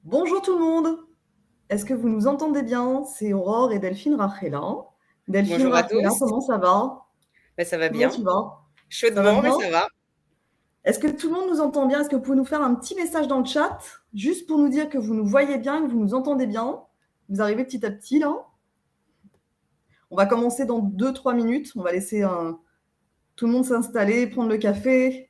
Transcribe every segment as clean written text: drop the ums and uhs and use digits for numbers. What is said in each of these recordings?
Bonjour tout le monde. Est-ce que vous nous entendez bien? C'est Aurore et Delphine Rachela. Delphine Bonjour à Rachela, tous. comment ça va? Ben, ça va Comment bien. tu vas? Ça va Chaudement, mais bien? ça va. Est-ce que tout le monde nous entend bien? Est-ce que vous pouvez nous faire un petit message dans le chat, juste pour nous dire que vous nous voyez bien, que vous nous entendez bien? Vous arrivez petit à petit là. On va commencer dans 2-3 minutes. On va laisser tout le monde s'installer, prendre le café.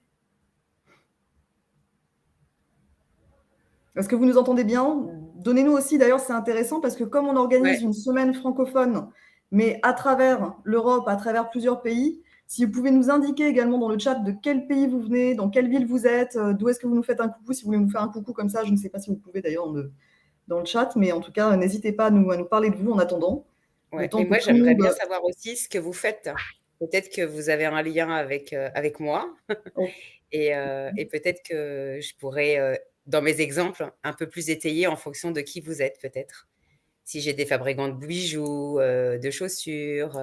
Est-ce que vous nous entendez bien? Donnez-nous aussi, d'ailleurs, c'est intéressant parce que comme on organise Ouais. une semaine francophone, mais à travers l'Europe, à travers plusieurs pays, si vous pouvez nous indiquer également dans le chat de quel pays vous venez, dans quelle ville vous êtes, d'où est-ce que vous nous faites un coucou, si vous voulez nous faire un coucou comme ça, je ne sais pas si vous pouvez d'ailleurs dans le chat, mais en tout cas, n'hésitez pas à nous parler de vous en attendant, le Ouais. temps Et que moi, tout le j'aimerais monde... bien savoir aussi ce que vous faites. Peut-être que vous avez un lien avec moi Oh, et peut-être que je pourrais, dans mes exemples, un peu plus étayer en fonction de qui vous êtes, peut-être. Si j'ai des fabricants de bijoux, de chaussures,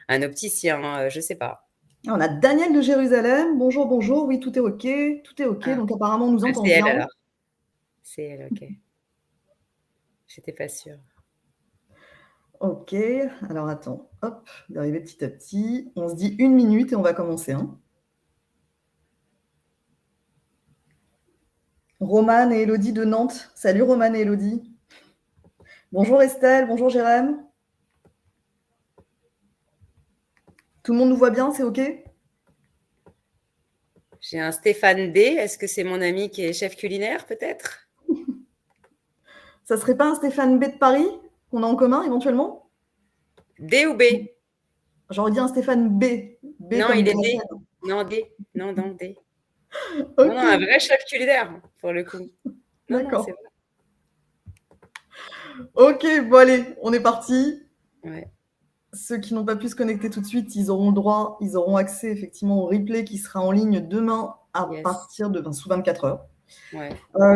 un opticien, je sais pas. on a Daniel de Jérusalem. Bonjour, bonjour. Oui, tout est OK. Tout est OK. Ah, Donc apparemment, on nous ah, entend c'est elle bien. alors. C'est elle, ok. J'étais pas sûre. Ok, alors attends, hop, d'arriver petit à petit. On se dit 1 minute et on va commencer. Hein. Romane et Elodie de Nantes. Salut Romane et Elodie. Bonjour Estelle, bonjour Jérém. Tout le monde nous voit bien, c'est OK? J'ai un Stéphane D. Est-ce que c'est mon ami qui est chef culinaire, peut-être? Ça serait pas un Stéphane B de Paris qu'on a en commun éventuellement? D ou B? J'aurais dit un Stéphane B. B Non, comme il est BHL. D. Non, D. Non, non, D. Non, non, Ok, un vrai chef culinaire, pour le coup. Non, non, c'est d'accord. vrai. Ok, bon allez, on est parti. Ouais. Ceux qui n'ont pas pu se connecter tout de suite, ils auront le droit, ils auront accès effectivement au replay qui sera en ligne demain à Yes. partir de sous 24 heures. Ouais.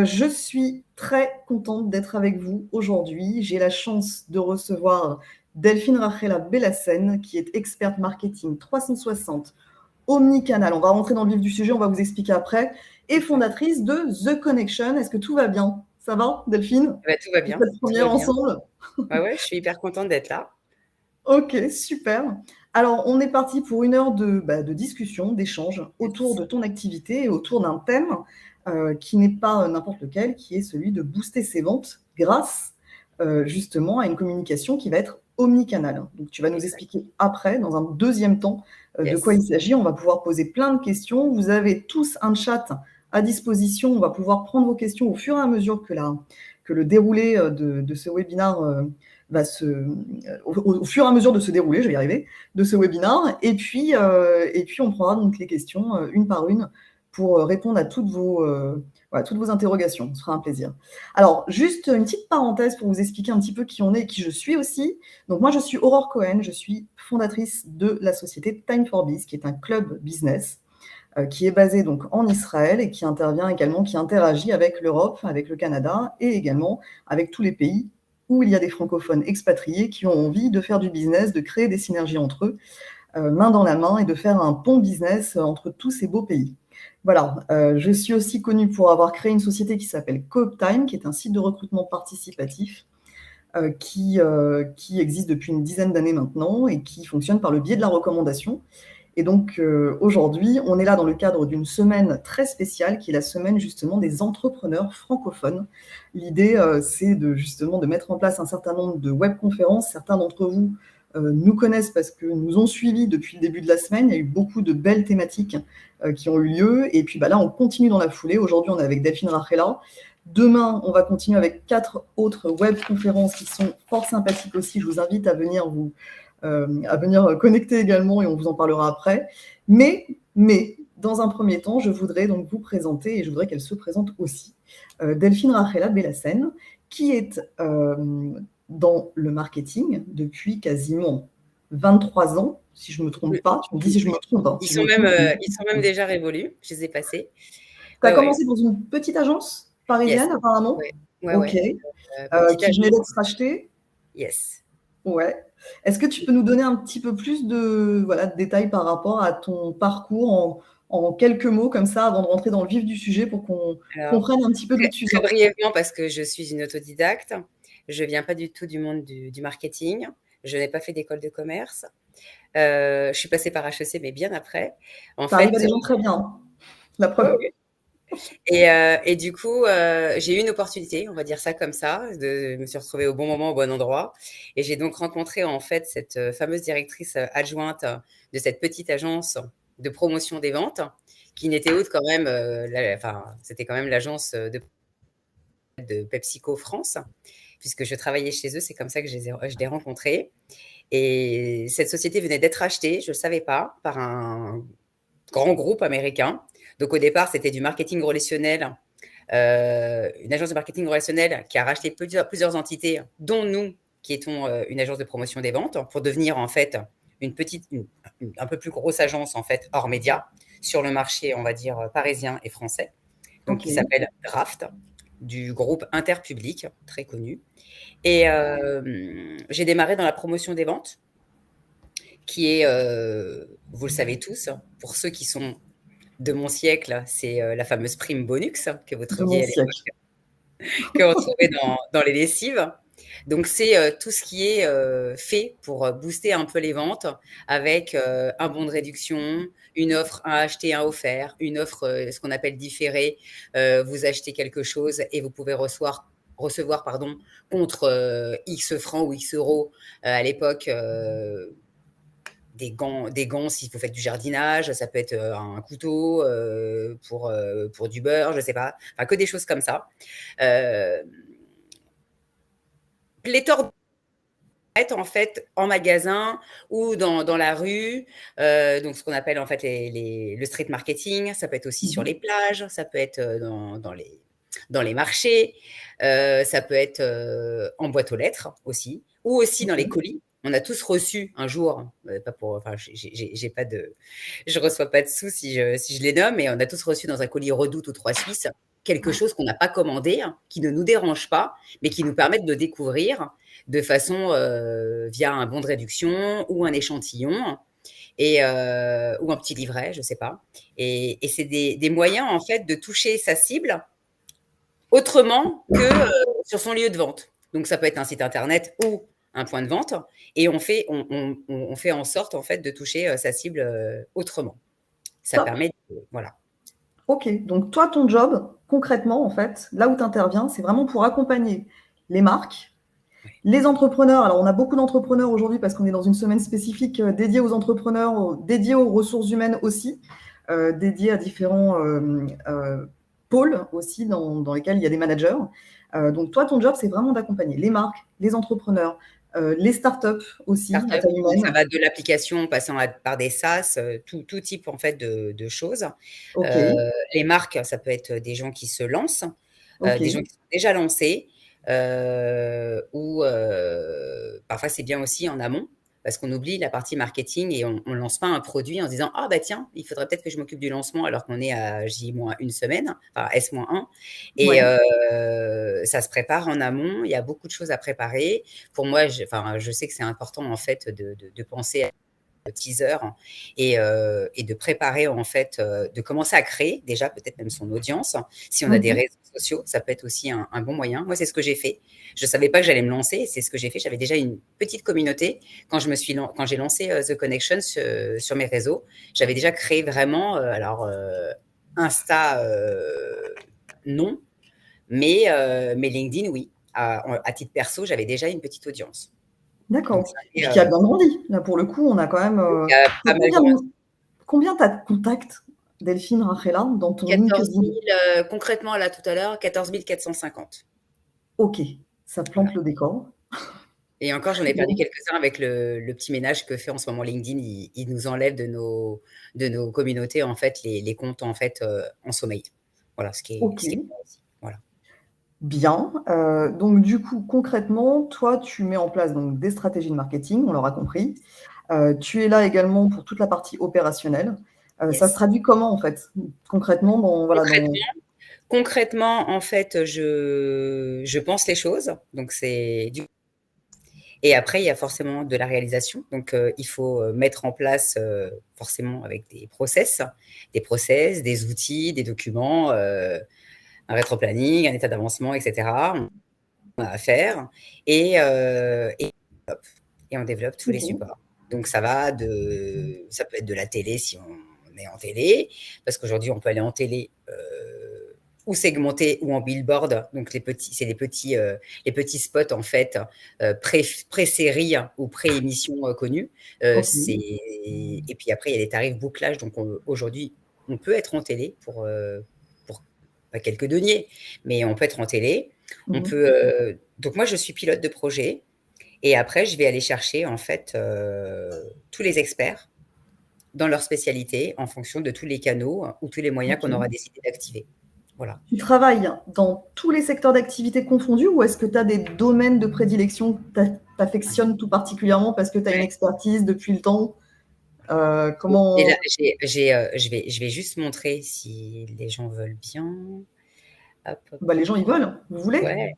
Je suis très contente d'être avec vous aujourd'hui. J'ai la chance de recevoir Delphine Rachela Bellassène, qui est experte marketing 360 omnicanal. On va rentrer dans le vif du sujet, on va vous expliquer après. Et Exact. fondatrice de The Connection. Est-ce que tout va bien? Ça va, Delphine? Eh ben, tout va On bien. fait cette Tout première va bien. ensemble? Ouais, ouais, je suis hyper contente d'être là. Ok, super. Alors, on est parti pour 1 heure de discussion, d'échange autour Yes. de ton activité et autour d'un thème qui n'est pas n'importe lequel, qui est celui de booster ses ventes grâce justement à une communication qui va être omnicanale. Donc, tu vas nous Exact. expliquer après, dans un deuxième temps, de quoi il Yes. s'agit. On va pouvoir poser plein de questions. Vous avez tous un chat à disposition. On va pouvoir prendre vos questions au fur et à mesure que le déroulé de ce webinaire va au fur et à mesure de se dérouler, je vais y arriver, de ce webinaire. Et puis on prendra donc les questions une par une pour répondre à toutes vos interrogations. Ce sera un plaisir. Alors, juste une petite parenthèse pour vous expliquer un petit peu qui on est et qui je suis aussi. Donc, moi, je suis Aurore Cohen, je suis fondatrice de la société Time for Biz, qui est un club business qui est basé donc en Israël et qui intervient également, qui interagit avec l'Europe, avec le Canada et également avec tous les pays où il y a des francophones expatriés qui ont envie de faire du business, de créer des synergies entre eux, main dans la main, et de faire un pont business entre tous ces beaux pays. Voilà, je suis aussi connue pour avoir créé une société qui s'appelle CoopTime, qui est un site de recrutement participatif qui existe depuis une dizaine d'années maintenant et qui fonctionne par le biais de la recommandation. Et donc aujourd'hui, on est là dans le cadre d'une semaine très spéciale qui est la semaine justement des entrepreneurs francophones. L'idée, c'est justement de mettre en place un certain nombre de webconférences. Certains d'entre vous nous connaissent parce que nous ont suivis depuis le début de la semaine. Il y a eu beaucoup de belles thématiques qui ont eu lieu. Et puis là, on continue dans la foulée. Aujourd'hui, on est avec Delphine Rachela. Demain, on va continuer avec 4 autres webconférences qui sont fort sympathiques aussi. Je vous invite à venir connecter également et on vous en parlera après. Mais, dans un premier temps, je voudrais donc vous présenter, et je voudrais qu'elle se présente aussi, Delphine Rachela Bellassène, qui est dans le marketing depuis quasiment 23 ans, si je ne me trompe Oui, pas. Tu me dis si je me trompe. Hein. Si je me trompe, ils sont même déjà révolus. Je les ai passés. tu as Ouais, ouais. commencé dans une petite agence Yes. parisienne, apparemment. Ouais, ouais, Ok. ouais. Petite Qui venait agence. d'être rachetée. Yes. Ouais. Est-ce que tu peux nous donner un petit peu plus de détails par rapport à ton parcours en quelques mots comme ça avant de rentrer dans le vif du sujet pour qu'on Alors, comprenne un petit peu d'où tu très viens. brièvement, parce que je suis une autodidacte, je viens pas du tout du monde du marketing. Je n'ai pas fait d'école de commerce. Je suis passée par HEC, mais bien après. En Ça arrive à fait, des gens très bien, hein, la ouais, preuve. ouais. Et du coup, j'ai eu une opportunité, on va dire ça comme ça, je me suis retrouvée au bon moment, au bon endroit. Et j'ai donc rencontré en fait cette fameuse directrice adjointe de cette petite agence de promotion des ventes, qui n'était autre quand même, enfin, c'était quand même l'agence de PepsiCo France, puisque je travaillais chez eux, c'est comme ça que je l'ai rencontrée. Et cette société venait d'être achetée, je ne le savais pas, par un grand groupe américain. Donc au départ, c'était du marketing relationnel, une agence de marketing relationnel qui a racheté plusieurs entités, dont nous, qui étions une agence de promotion des ventes, pour devenir en fait un peu plus grosse agence en fait hors média sur le marché, on va dire parisien et français. Donc Ok. qui s'appelle Draft, du groupe Interpublic, très connu. Et j'ai démarré dans la promotion des ventes, qui est, vous le savez tous, pour ceux qui sont de mon siècle, c'est la fameuse prime bonus que vous De mon trouviez à siècle. l'époque, que vous trouvez dans les lessives. Donc, c'est tout ce qui est fait pour booster un peu les ventes avec un bon de réduction, une offre, un acheté, un offert, une offre, ce qu'on appelle différée. Vous achetez quelque chose et vous pouvez recevoir pardon, contre X francs ou X euros à l'époque. Des gants si vous faites du jardinage, ça peut être un couteau pour du beurre, je sais pas, enfin que des choses comme ça. Euh, pléthore en fait en magasin ou dans la rue, donc ce qu'on appelle en fait le street marketing. Ça peut être aussi sur les plages, ça peut être dans les marchés, ça peut être en boîte aux lettres aussi, ou aussi dans les Ok. colis. On a tous reçu un jour, pas pour, enfin, j'ai pas de, je reçois pas de sous si je les nomme, mais on a tous reçu dans un colis Redoute ou Trois Suisses quelque chose qu'on n'a pas commandé, hein, qui ne nous dérange pas, mais qui nous permettent de découvrir de façon via un bon de réduction ou un échantillon ou un petit livret, je sais pas. Et c'est des moyens en fait de toucher sa cible autrement que sur son lieu de vente. Donc ça peut être un site internet ou un point de vente, et on fait en sorte en fait de toucher sa cible autrement. Ça Top. permet, voilà. Ok. Donc toi, ton job, concrètement, en fait, là où tu interviens, c'est vraiment pour accompagner les marques, Ouais. les entrepreneurs. Alors, on a beaucoup d'entrepreneurs aujourd'hui parce qu'on est dans une semaine spécifique dédiée aux entrepreneurs, dédiée aux ressources humaines aussi, dédiée à différents pôles aussi dans lesquels il y a des managers. Donc, toi, ton job, c'est vraiment d'accompagner les marques, les entrepreneurs, les startups aussi à Startup, taille donc ça humaine. va de l'application passant par des SaaS, tout type en fait de choses. Ok, Les marques, ça peut être des gens qui se lancent, ok, des gens qui sont déjà lancés, ou parfois c'est bien aussi en amont, parce qu'on oublie la partie marketing et on lance pas un produit en se disant ah bah tiens, il faudrait peut-être que je m'occupe du lancement alors qu'on est à J-1 semaine, enfin S-1, et ouais. ça se prépare en amont. Il y a beaucoup de choses à préparer. Pour moi, enfin, je sais que c'est important en fait de penser à teaser et de préparer en fait, de commencer à créer déjà peut-être même son audience. Si on a des Mhm. réseaux sociaux, ça peut être aussi un bon moyen. Moi, c'est ce que j'ai fait. Je savais pas que j'allais me lancer, c'est ce que j'ai fait. J'avais déjà une petite communauté quand j'ai lancé The Connection sur mes réseaux. J'avais déjà créé vraiment, alors Insta non, mais LinkedIn oui. À titre perso, j'avais déjà une petite audience. Donc D'accord. ça Et fait, puis qui a bien grandi. Là, pour le coup, on a quand même. il a T'as pas mal grandi. combien t'as de contacts, Delphine Rachela, dans ton 14 LinkedIn? 000, concrètement, là, tout à l'heure, 14 450. Ok, ça plante Voilà. le décor. Et encore, j'en ai perdu Bon, quelques-uns avec le petit ménage que fait en ce moment LinkedIn. Il nous enlève de nos communautés, en fait, les comptes, en fait, en sommeil. Voilà, ok, ce qui est bien aussi. Voilà. bien. Donc, du coup, concrètement, toi, tu mets en place donc, des stratégies de marketing, on l'aura compris. Tu es là également pour toute la partie opérationnelle. Ça se Yes. traduit comment, en fait, concrètement, voilà, Concrètement, concrètement, en fait, je pense les choses. Donc, c'est du Et après, il y a forcément de la réalisation. Donc, il faut mettre en place, forcément avec des process, des outils, des documents, un rétroplanning, un état d'avancement, etc. On a à faire. Et on développe tous les Ok. supports. Donc, ça peut être de la télé si on est en télé, parce qu'aujourd'hui, on peut aller en télé ou segmenté ou en billboard. Donc, c'est les petits spots, en fait, pré-série ou pré-émission connue. Ok. Et puis après, il y a les tarifs bouclage. Donc, aujourd'hui, on peut être en télé pour pas quelques deniers, mais on peut être en télé. Mhm. Donc, moi, je suis pilote de projet. Et après, je vais aller chercher, en fait, tous les experts dans leur spécialité en fonction de tous les canaux ou tous les moyens qu'on aura Ok. décidé d'activer. Voilà. Tu travailles dans tous les secteurs d'activité confondus ou est-ce que tu as des domaines de prédilection que tu affectionnes tout particulièrement parce que tu as une Ouais. expertise depuis le temps? Et là, Comment je vais juste montrer si les gens veulent bien. Hop, hop, bah, les hop. gens ils veulent? Vous voulez? Ouais.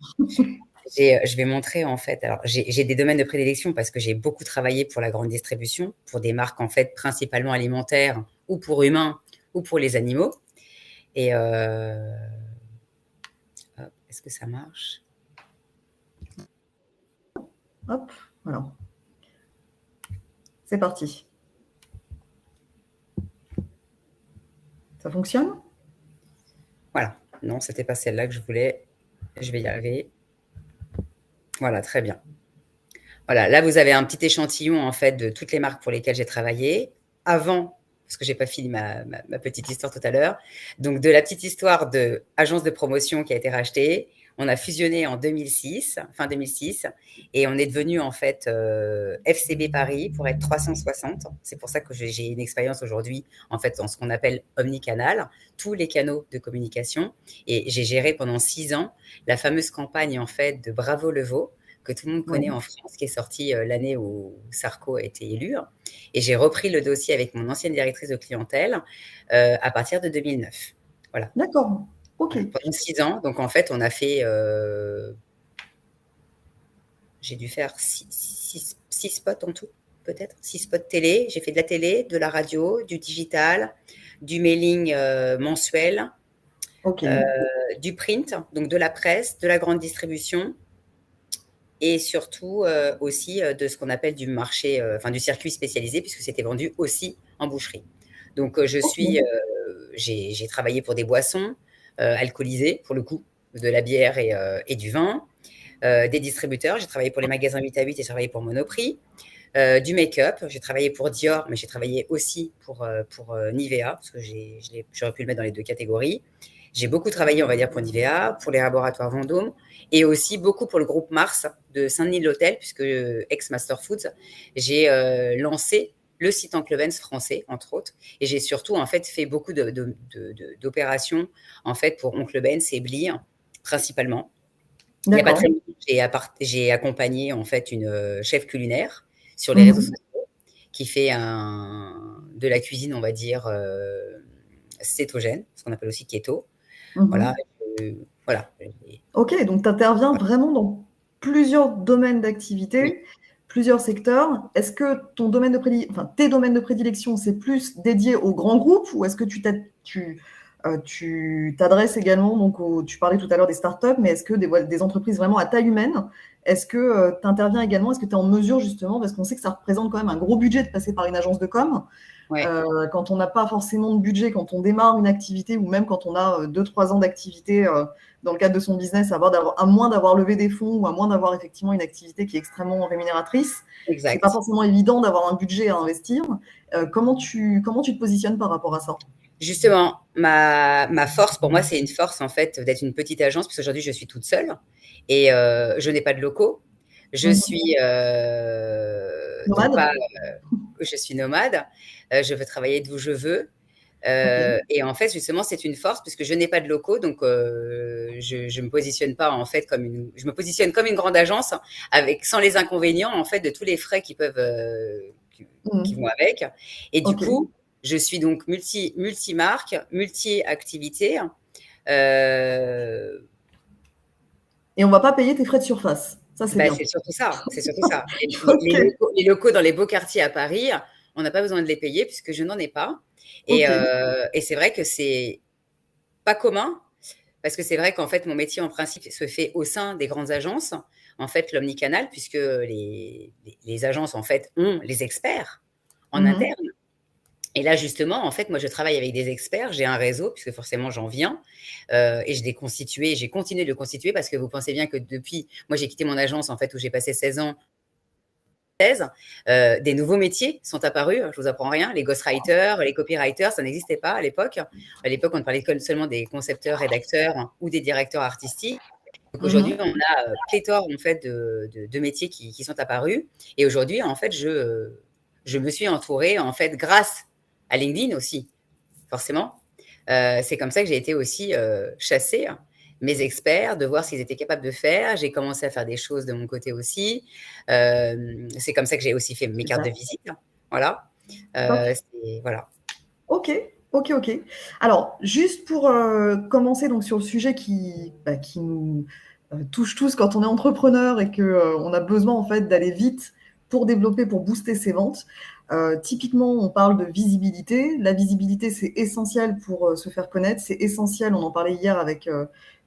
Je vais montrer en fait. Alors, j'ai des domaines de prédilection parce que j'ai beaucoup travaillé pour la grande distribution, pour des marques en fait principalement alimentaires ou pour humains ou pour les animaux. Et hop, est-ce que ça marche? Hop, alors, c'est parti. Ça fonctionne? Voilà. Non, c'était pas celle-là que je voulais. Je vais y arriver. Voilà, très bien. Voilà, là vous avez un petit échantillon en fait de toutes les marques pour lesquelles j'ai travaillé avant, parce que j'ai pas fini ma petite histoire tout à l'heure. Donc de la petite histoire de agence de promotion qui a été rachetée, on a fusionné en 2006, fin 2006, et on est devenu en fait FCB Paris pour être 360. C'est pour ça que j'ai une expérience aujourd'hui en fait dans ce qu'on appelle omnicanal, tous les canaux de communication. Et j'ai géré pendant 6 ans la fameuse campagne en fait de Bravo Le Veau que tout le monde Ouais. connaît en France, qui est sorti l'année où Sarko a été élu. Et j'ai repris le dossier avec mon ancienne directrice de clientèle à partir de 2009. Voilà. D'accord. Ok. Voilà. Pendant 6 ans, donc en fait, on a fait, j'ai dû faire 6 spots en tout, peut-être, 6 spots télé. J'ai fait de la télé, de la radio, du digital, du mailing mensuel, Ok. euh, du print, donc de la presse, de la grande distribution, et surtout aussi de ce qu'on appelle du marché, enfin du circuit spécialisé, puisque c'était vendu aussi en boucherie. Donc Ok. j'ai travaillé pour des boissons alcoolisées, pour le coup, de la bière et du vin, des distributeurs. J'ai travaillé pour les magasins 8 à 8 et j'ai travaillé pour Monoprix. Du make-up, j'ai travaillé pour Dior, mais j'ai travaillé aussi pour Nivea, parce que j'aurais pu le mettre dans les 2 catégories. J'ai beaucoup travaillé, on va dire, pour Nivea, pour les laboratoires Vendôme, et aussi beaucoup pour le groupe Mars de Saint-Denis-de-l'Hôtel, puisque ex-Master Foods, j'ai lancé le site Enclevens français, entre autres, et j'ai surtout en fait fait beaucoup d'opérations en fait pour Oncle Benz et Blie, principalement. Il n'y a pas très D'accord. longtemps, j'ai accompagné en fait une chef culinaire sur les réseaux Mhm. sociaux qui fait de la cuisine, on va dire, cétogène, ce qu'on appelle aussi keto. Voilà. Mhm. euh, voilà. Ok, donc tu interviens vraiment dans plusieurs domaines Oui. d'activité, plusieurs secteurs. Est-ce que enfin, tes domaines de prédilection, c'est plus dédié aux grands groupes ou est-ce que tu t'adresses également, donc tu parlais tout à l'heure des startups, mais est-ce que des entreprises vraiment à taille humaine, est-ce que tu interviens également, est-ce que tu es en mesure justement, parce qu'on sait que ça représente quand même un gros budget de passer par une agence de com, Ouais. quand on n'a pas forcément de budget, quand on démarre une activité ou même quand on a 2-3 ans d'activité dans le cadre de son business, à moins d'avoir levé des fonds ou à moins d'avoir effectivement une activité qui est extrêmement rémunératrice, c'est pas Exact. forcément évident d'avoir un budget à investir. Comment tu te positionnes par rapport à ça? Justement, ma force, pour moi, c'est une force en fait d'être une petite agence, parce qu'aujourd'hui, je suis toute seule et je n'ai pas de locaux. Je Mhm. suis donc Nomade? pas, je suis nomade. Je veux travailler d'où je veux. Ok. Et en fait, justement, c'est une force puisque je n'ai pas de locaux, donc je me positionne pas en fait je me positionne comme une grande agence avec sans les inconvénients en fait de tous les frais qui Mhm. vont avec. Et du Ok. coup, je suis donc multi-marque, multi-activité. Euh, Et on va pas payer tes frais de surface. Ça, c'est Bah, bien. c'est surtout ça, c'est surtout ça. Ok, Les locaux dans les beaux quartiers à Paris, on n'a pas besoin de les payer puisque je n'en ai pas. ok. Et c'est vrai que c'est pas commun parce que c'est vrai qu'en fait, mon métier, en principe, se fait au sein des grandes agences, en fait, l'omnicanal, puisque les agences, en fait, ont les experts en Mhm. interne. Et là, justement, en fait, moi, je travaille avec des experts, j'ai un réseau, puisque forcément, j'en viens, et je l'ai constitué, j'ai continué de le constituer, parce que vous pensez bien que depuis, moi, j'ai quitté mon agence, en fait, où j'ai passé 16 ans, des nouveaux métiers sont apparus, je vous apprends rien, les ghostwriters, les copywriters, ça n'existait pas à l'époque. À l'époque, on parlait seulement des concepteurs, rédacteurs ou des directeurs artistiques. Donc aujourd'hui, Mhm. on a pléthore en fait de métiers qui sont apparus. Et aujourd'hui, en fait, je me suis entourée en fait grâce à LinkedIn aussi, forcément. C'est comme ça que j'ai été aussi chasser mes experts, de voir ce qu'ils étaient capables de faire. J'ai commencé à faire des choses de mon côté aussi. C'est comme ça que j'ai aussi fait mes cartes de Super. visite. Voilà. Top. Voilà. Ok, ok, ok. Alors, juste pour commencer donc sur le sujet qui nous touche tous quand on est entrepreneur et que on a besoin en fait d'aller vite pour développer, pour booster ses ventes. Typiquement, on parle de visibilité. La visibilité, c'est essentiel pour se faire connaître. C'est essentiel. On en parlait hier avec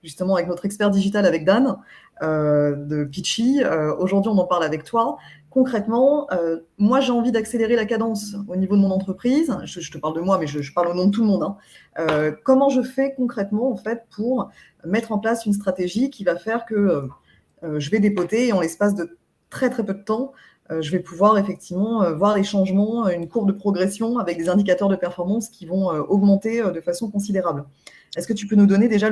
justement avec notre expert digital, avec Dan de Pitchy. Aujourd'hui, on en parle avec toi. Concrètement, moi, j'ai envie d'accélérer la cadence au niveau de mon entreprise. Je te parle de moi, mais je parle au nom de tout le monde, hein. Comment je fais concrètement, en fait, pour mettre en place une stratégie qui va faire que je vais dépoter et en l'espace de très, très peu de temps, je vais pouvoir effectivement voir les changements, une courbe de progression avec des indicateurs de performance qui vont augmenter de façon considérable. Est-ce que tu peux nous donner déjà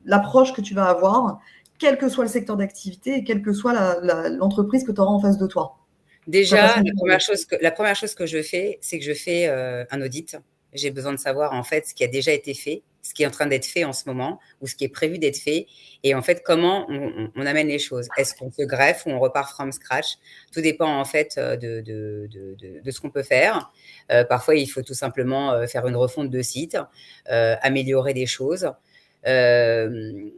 l'approche que tu vas avoir, quel que soit le secteur d'activité et quelle que soit l'entreprise que tu auras en face de toi? Ta Déjà, façon de travailler. la première chose que je fais, c'est que je fais un audit. J'ai besoin de savoir en fait ce qui a déjà été fait, ce qui est en train d'être fait en ce moment, ou ce qui est prévu d'être fait, et en fait comment on amène les choses. Est-ce qu'on se greffe ou on repart from scratch? Tout dépend en fait de ce qu'on peut faire. Parfois, il faut tout simplement faire une refonte de site, améliorer des choses. Euh,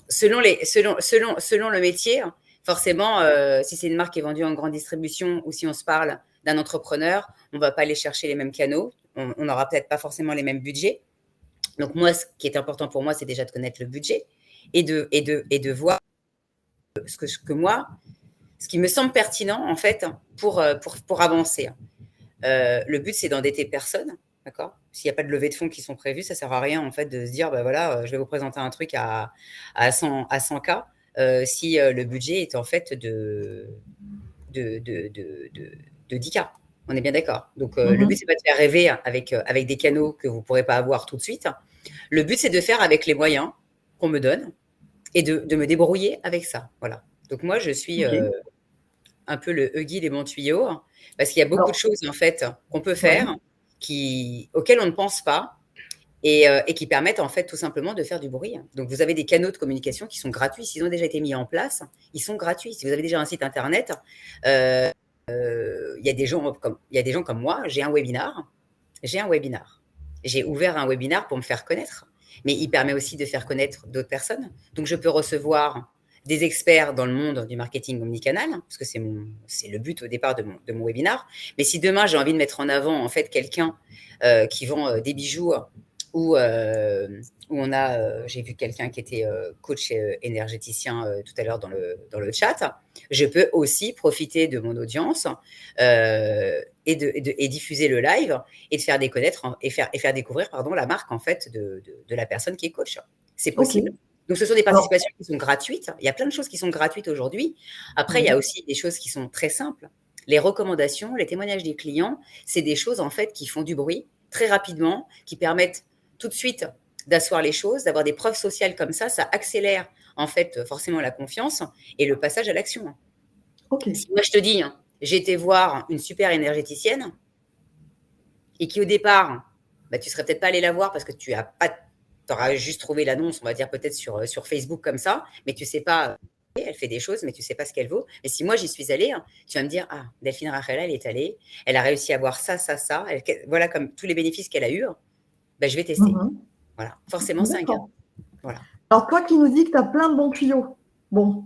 selon le métier, forcément, si c'est une marque qui est vendue en grande distribution ou si on se parle d'un entrepreneur, on ne va pas aller chercher les mêmes canaux. On n'aura peut-être pas forcément les mêmes budgets. Donc moi, ce qui est important pour moi, c'est déjà de connaître le budget et de voir ce qui me semble pertinent en fait pour avancer. Le but, c'est d'endetter personne, d'accord? S'il n'y a pas de levée de fonds qui sont prévues, ça ne sert à rien en fait de se dire, bah voilà, je vais vous présenter un truc à 100K si le budget est en fait de, de, de, de, de 10K. On est bien d'accord. Donc, le but, Mhm. c'est pas de faire rêver avec des canaux que vous ne pourrez pas avoir tout de suite. Le but, c'est de faire avec les moyens qu'on me donne et de me débrouiller avec ça. Voilà. Donc, moi, je suis Ok. un peu le Huggy des bons tuyaux, parce qu'il y a beaucoup de Alors, choses en fait qu'on peut ouais. faire auxquelles on ne pense pas et qui permettent en fait tout simplement de faire du bruit. Donc vous avez des canaux de communication qui sont gratuits, s'ils ont déjà été mis en place, ils sont gratuits. Si vous avez déjà un site internet, euh, il y a des gens comme moi, j'ai un webinar. J'ai ouvert un webinar pour me faire connaître, mais il permet aussi de faire connaître d'autres personnes. Donc, je peux recevoir des experts dans le monde du marketing omnicanal, parce que c'est le but au départ de mon webinar. Mais si demain j'ai envie de mettre en avant en fait quelqu'un qui vend des bijoux où j'ai vu quelqu'un qui était coach énergéticien tout à l'heure dans le chat, je peux aussi profiter de mon audience et diffuser le live et de faire déconnaître et faire découvrir pardon, la marque en fait de la personne qui est coach. C'est Ok. possible. Donc, ce sont des Alors, participations qui sont gratuites. Il y a plein de choses qui sont gratuites aujourd'hui. Après, il y a ouais. aussi des choses qui sont très simples. Les recommandations, les témoignages des clients, c'est des choses en fait qui font du bruit très rapidement, qui permettent tout de suite d'asseoir les choses, d'avoir des preuves sociales comme ça accélère en fait forcément la confiance et le passage à l'action. Ok. Si moi je te dis, j'ai été voir une super énergéticienne et qui au départ, bah, tu serais peut-être pas allé la voir parce que tu auras juste trouvé l'annonce, on va dire peut-être sur Facebook comme ça, mais tu sais pas, elle fait des choses, mais tu sais pas ce qu'elle vaut. Mais si moi j'y suis allée, tu vas me dire, ah, Delphine Rachel, elle est allée, elle a réussi à avoir ça, ça, ça, voilà comme tous les bénéfices qu'elle a eu, bah, je vais tester. Mhm. Voilà, forcément c'est un gain. D'accord. Voilà. Alors, toi qui nous dis que tu as plein de bons tuyaux, bon,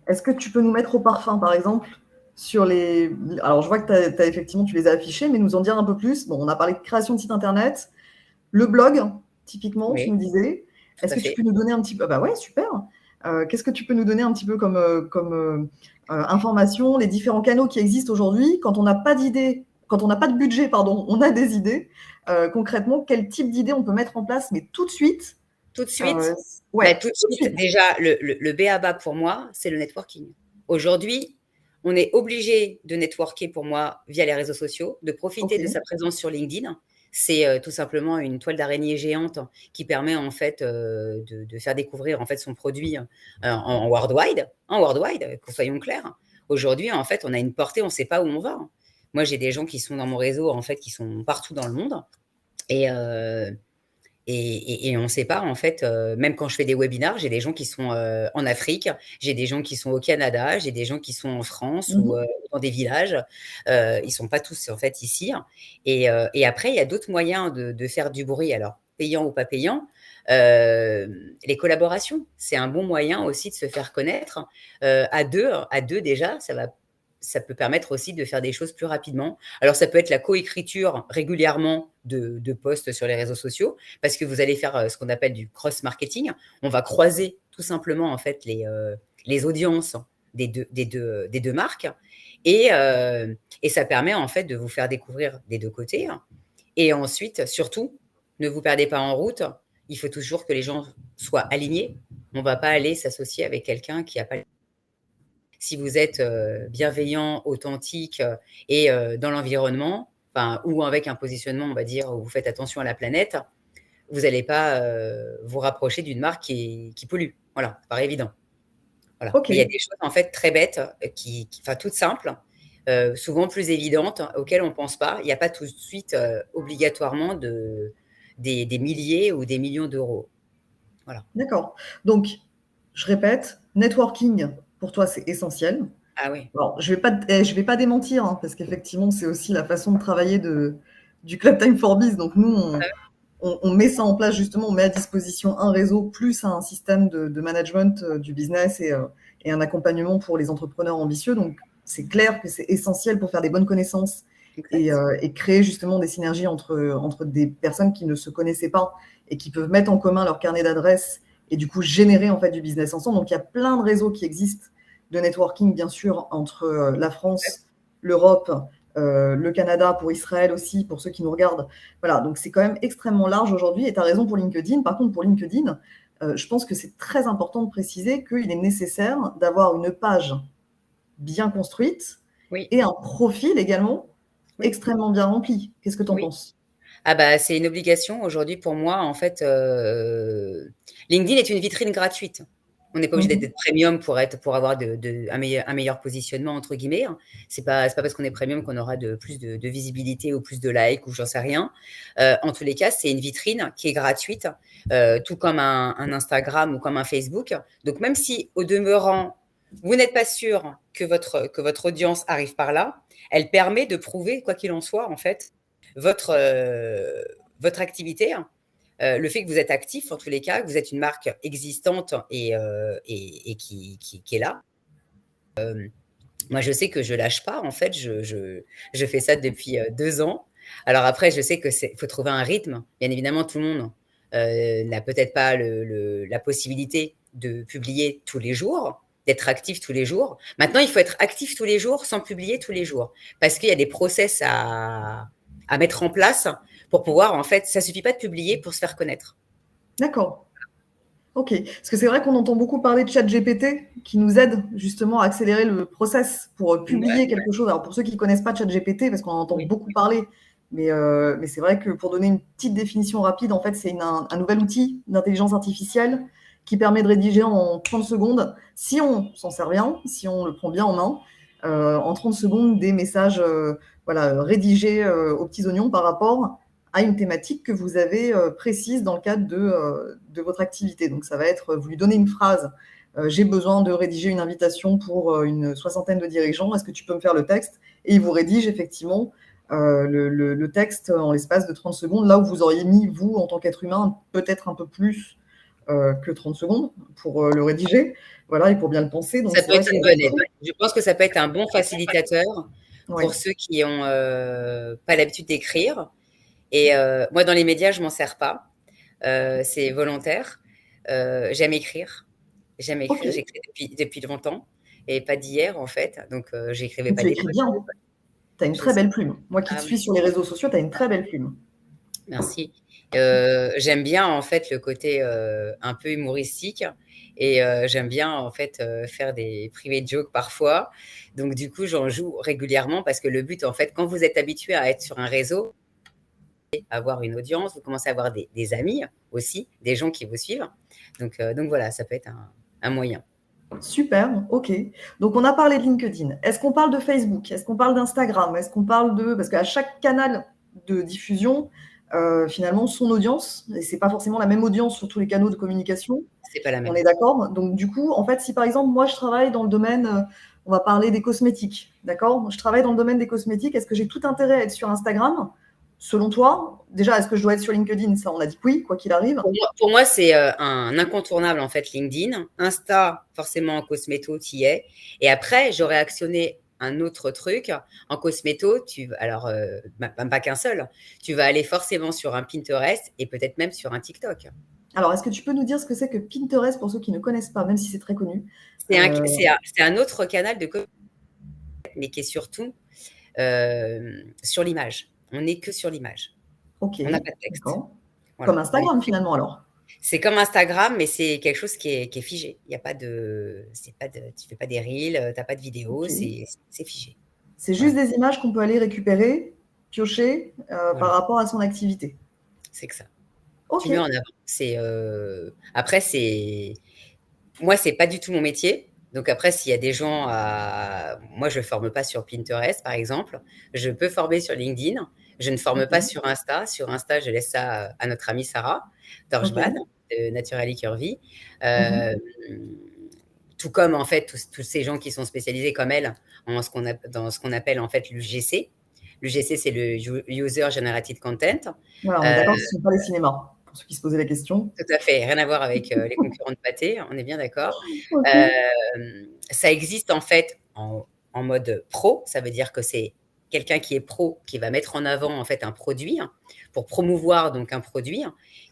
Est-ce que tu peux nous mettre au parfum, par exemple, sur les... Alors, je vois que effectivement, tu les as affichés, mais nous en dire un peu plus. Bon, on a parlé de création de site internet, le blog, typiquement, tu Oui, nous disais. tout Est-ce à que tu fait. peux nous donner un petit peu... Bah ouais, super. Qu'est-ce que tu peux nous donner un petit peu comme, information, les différents canaux qui existent aujourd'hui? Quand on n'a pas d'idée, quand on n'a pas de budget, pardon, on a des idées. Concrètement, quel type d'idées on peut mettre en place, mais tout de suite? Tout de euh, suite, bah, ouais, tout de tout de suite, suite. déjà, le b.a.-ba pour moi, c'est le networking. Aujourd'hui, on est obligé de networker pour moi via les réseaux sociaux, de profiter Ok. de sa présence sur LinkedIn. C'est tout simplement une toile d'araignée géante qui permet en fait de faire découvrir en fait son produit en worldwide, que soyons clairs. Aujourd'hui, en fait, on a une portée, on ne sait pas où on va. Moi, j'ai des gens qui sont dans mon réseau en fait, qui sont partout dans le monde et et on ne sait pas, en fait, même quand je fais des webinars, j'ai des gens qui sont en Afrique, j'ai des gens qui sont au Canada, j'ai des gens qui sont en France ou Mhm. dans des villages. Ils ne sont pas tous, en fait, ici. Et après, il y a d'autres moyens de faire du bruit, alors payant ou pas payant. Euh, les collaborations, c'est un bon moyen aussi de se faire connaître. À deux déjà, ça peut permettre aussi de faire des choses plus rapidement. Alors, ça peut être la coécriture régulièrement de posts sur les réseaux sociaux, parce que vous allez faire ce qu'on appelle du cross-marketing. On va croiser tout simplement en fait les audiences des deux marques et ça permet en fait de vous faire découvrir des deux côtés. Et ensuite, surtout, ne vous perdez pas en route. Il faut toujours que les gens soient alignés. On ne va pas aller s'associer avec quelqu'un qui n'a pas. Si vous êtes bienveillant, authentique et dans l'environnement, enfin, ou avec un positionnement, on va dire, où vous faites attention à la planète, vous n'allez pas vous rapprocher d'une marque qui pollue. Voilà, ça paraît évident. Voilà. Ok. Mais il y a des choses en fait très bêtes, enfin toutes simples, souvent plus évidentes, auxquelles on ne pense pas. Il n'y a pas tout de suite obligatoirement des milliers ou des millions d'euros. Voilà. D'accord. Donc, je répète, networking, pour toi, c'est essentiel. Ah oui. Alors, je vais pas démentir, hein, parce qu'effectivement, c'est aussi la façon de travailler du Club Time for Biz. Donc, nous, on met ça en place, justement, on met à disposition un réseau plus un système de management du business et un accompagnement pour les entrepreneurs ambitieux. Donc, c'est clair que c'est essentiel pour faire des bonnes connaissances Exact. et créer justement des synergies entre des personnes qui ne se connaissaient pas et qui peuvent mettre en commun leur carnet d'adresses et du coup générer en fait du business ensemble. Donc, il y a plein de réseaux qui existent de networking, bien sûr, entre la France, l'Europe, le Canada, pour Israël aussi, pour ceux qui nous regardent. Voilà, donc c'est quand même extrêmement large aujourd'hui. Et tu as raison pour LinkedIn. Par contre, pour LinkedIn, je pense que c'est très important de préciser qu'il est nécessaire d'avoir une page bien construite Oui, et un profil également oui, extrêmement bien rempli. Qu'est-ce que tu en oui. penses? Ah bah, c'est une obligation aujourd'hui pour moi. En fait, LinkedIn est une vitrine gratuite. On n'est pas obligé Mhm. d'être premium pour avoir un meilleur positionnement entre guillemets. C'est pas parce qu'on est premium qu'on aura plus de visibilité ou plus de likes ou j'en sais rien. En tous les cas, c'est une vitrine qui est gratuite, tout comme un Instagram ou comme un Facebook. Donc même si au demeurant vous n'êtes pas sûr que votre audience arrive par là, elle permet de prouver quoi qu'il en soit en fait votre, votre activité, hein. Le fait que vous êtes actif, en tous les cas, que vous êtes une marque existante et qui est là. Moi, je sais que je lâche pas. En fait, je fais ça depuis 2 ans. Alors après, je sais que faut trouver un rythme. Bien évidemment, tout le monde n'a peut-être pas la possibilité de publier tous les jours, d'être actif tous les jours. Maintenant, il faut être actif tous les jours sans publier tous les jours. Parce qu'il y a des process à mettre en place pour pouvoir, en fait, ça suffit pas de publier pour se faire connaître. D'accord. Ok. Parce que c'est vrai qu'on entend beaucoup parler de ChatGPT qui nous aide justement à accélérer le process pour publier quelque chose. Alors pour ceux qui ne connaissent pas ChatGPT, parce qu'on en entend Oui, beaucoup parler, mais c'est vrai que pour donner une petite définition rapide, en fait, c'est un nouvel outil d'intelligence artificielle qui permet de rédiger en 30 secondes, si on s'en sert bien, si on le prend bien en main, en 30 secondes, des messages voilà, rédigés aux petits oignons par rapport à une thématique que vous avez précise dans le cadre de votre activité. Donc, ça va être, vous lui donnez une phrase, j'ai besoin de rédiger une invitation pour une soixantaine de dirigeants, est-ce que tu peux me faire le texte? Et il vous rédige effectivement le texte en l'espace de 30 secondes, là où vous auriez mis, vous, en tant qu'être humain, peut-être un peu plus que 30 secondes pour le rédiger, voilà, et pour bien le penser. Donc, Ça c'est peut vrai être que une bonne aide. Je pense que ça peut être un bon facilitateur ouais. pour ceux qui n'ont pas l'habitude d'écrire. Et moi, dans les médias, je m'en sers pas. C'est volontaire. J'aime écrire. J'aime écrire. Ok. J'écris depuis longtemps et pas d'hier, en fait. Donc, j'écrivais Donc, pas tu des écris trucs. bien. Tu as une Je très sais. belle plume. Moi qui te Ah, suis sur les réseaux sociaux, tu as une très belle plume. merci. J'aime bien en fait le côté un peu humoristique et j'aime bien en fait faire des private jokes parfois. Donc du coup, j'en joue régulièrement parce que le but en fait, quand vous êtes habitué à être sur un réseau, avoir une audience, vous commencez à avoir des amis aussi, des gens qui vous suivent. Donc voilà, ça peut être un moyen. Super, ok. Donc, on a parlé de LinkedIn. Est-ce qu'on parle de Facebook? Est-ce qu'on parle d'Instagram? Est-ce qu'on parle de... Parce qu'à chaque canal de diffusion, finalement, son audience, et c'est pas forcément la même audience sur tous les canaux de communication, C'est pas la on même. est d'accord? Donc, du coup, en fait, si par exemple, moi, je travaille dans le domaine, on va parler des cosmétiques, d'accord? Je travaille dans le domaine des cosmétiques. Est-ce que j'ai tout intérêt à être sur Instagram? Selon toi, déjà, est-ce que je dois être sur LinkedIn? Ça, on a dit que oui, quoi qu'il arrive. Pour moi, c'est un incontournable en fait LinkedIn. Insta, forcément en cosméto, tu y es. Et après, j'aurais actionné un autre truc. En cosméto, alors pas qu'un seul, tu vas aller forcément sur un Pinterest et peut-être même sur un TikTok. Alors, est-ce que tu peux nous dire ce que c'est que Pinterest pour ceux qui ne connaissent pas, même si c'est très connu? C'est un autre canal de cosméto, mais qui est surtout sur l'image. On n'est que sur l'image. Ok, On n'a pas de texte. d'accord. Comme Voilà. Instagram finalement alors. C'est comme Instagram, mais c'est quelque chose qui est figé. Il y a pas de, tu fais pas des reels, tu n'as pas de vidéo, Ok. c'est figé. C'est Voilà, juste des images qu'on peut aller récupérer, piocher par voilà, rapport à son activité. c'est que ça. Tu Ok, mets en avant. Après, moi, c'est pas du tout mon métier. Donc après, s'il y a des gens moi, je forme pas sur Pinterest, par exemple. Je peux former sur LinkedIn. Je ne forme pas ok, sur Insta. Sur Insta, je laisse ça à notre amie Sarah ok. Dorjman de Naturally Curvy. Mhm. Euh, Tout comme en fait tous ces gens qui sont spécialisés comme elle dans ce qu'on appelle en fait l'UGC. L'UGC, c'est le User Generated Content. Voilà, on est Euh, d'accord, ce ne sont pas les cinémas, pour ceux qui se posaient la question. Tout à fait, rien à voir avec les concurrents de pâté, on est bien d'accord. Ok, Euh, Ça existe en fait en mode pro, ça veut dire que c'est quelqu'un qui est pro qui va mettre en avant en fait un produit pour promouvoir donc un produit,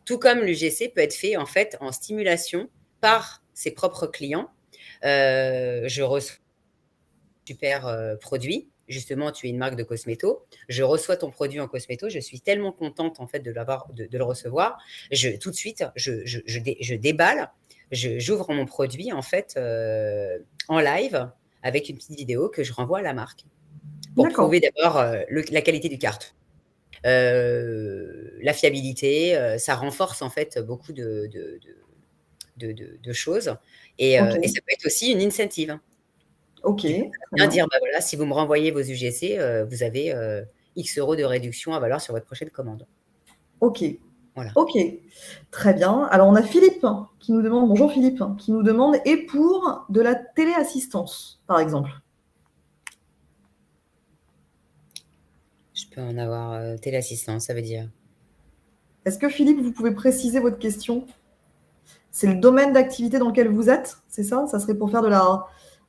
tout comme l'UGC peut être fait en fait en stimulation par ses propres clients. Je reçois un super produit. Justement, tu es une marque de cosméto. Je reçois ton produit en cosméto. Je suis tellement contente en fait de le recevoir. Tout de suite, je déballe. J'ouvre mon produit en fait en live avec une petite vidéo que je renvoie à la marque pour d'accord. prouver d'abord la qualité du carton, la fiabilité. Ça renforce en fait beaucoup de choses Ok, et ça peut être aussi une incentive. ok, Tu peux très bien bien. dire, bah voilà, si vous me renvoyez vos UGC, vous avez X euros de réduction à valoir sur votre prochaine commande. Ok, Voilà. ok, très bien. Alors, on a Philippe qui nous demande, bonjour Philippe, qui nous demande, et pour de la téléassistance, par exemple? Je peux en avoir téléassistance, ça veut dire. Est-ce que Philippe, vous pouvez préciser votre question? C'est le domaine d'activité dans lequel vous êtes, c'est ça? Ça serait pour faire de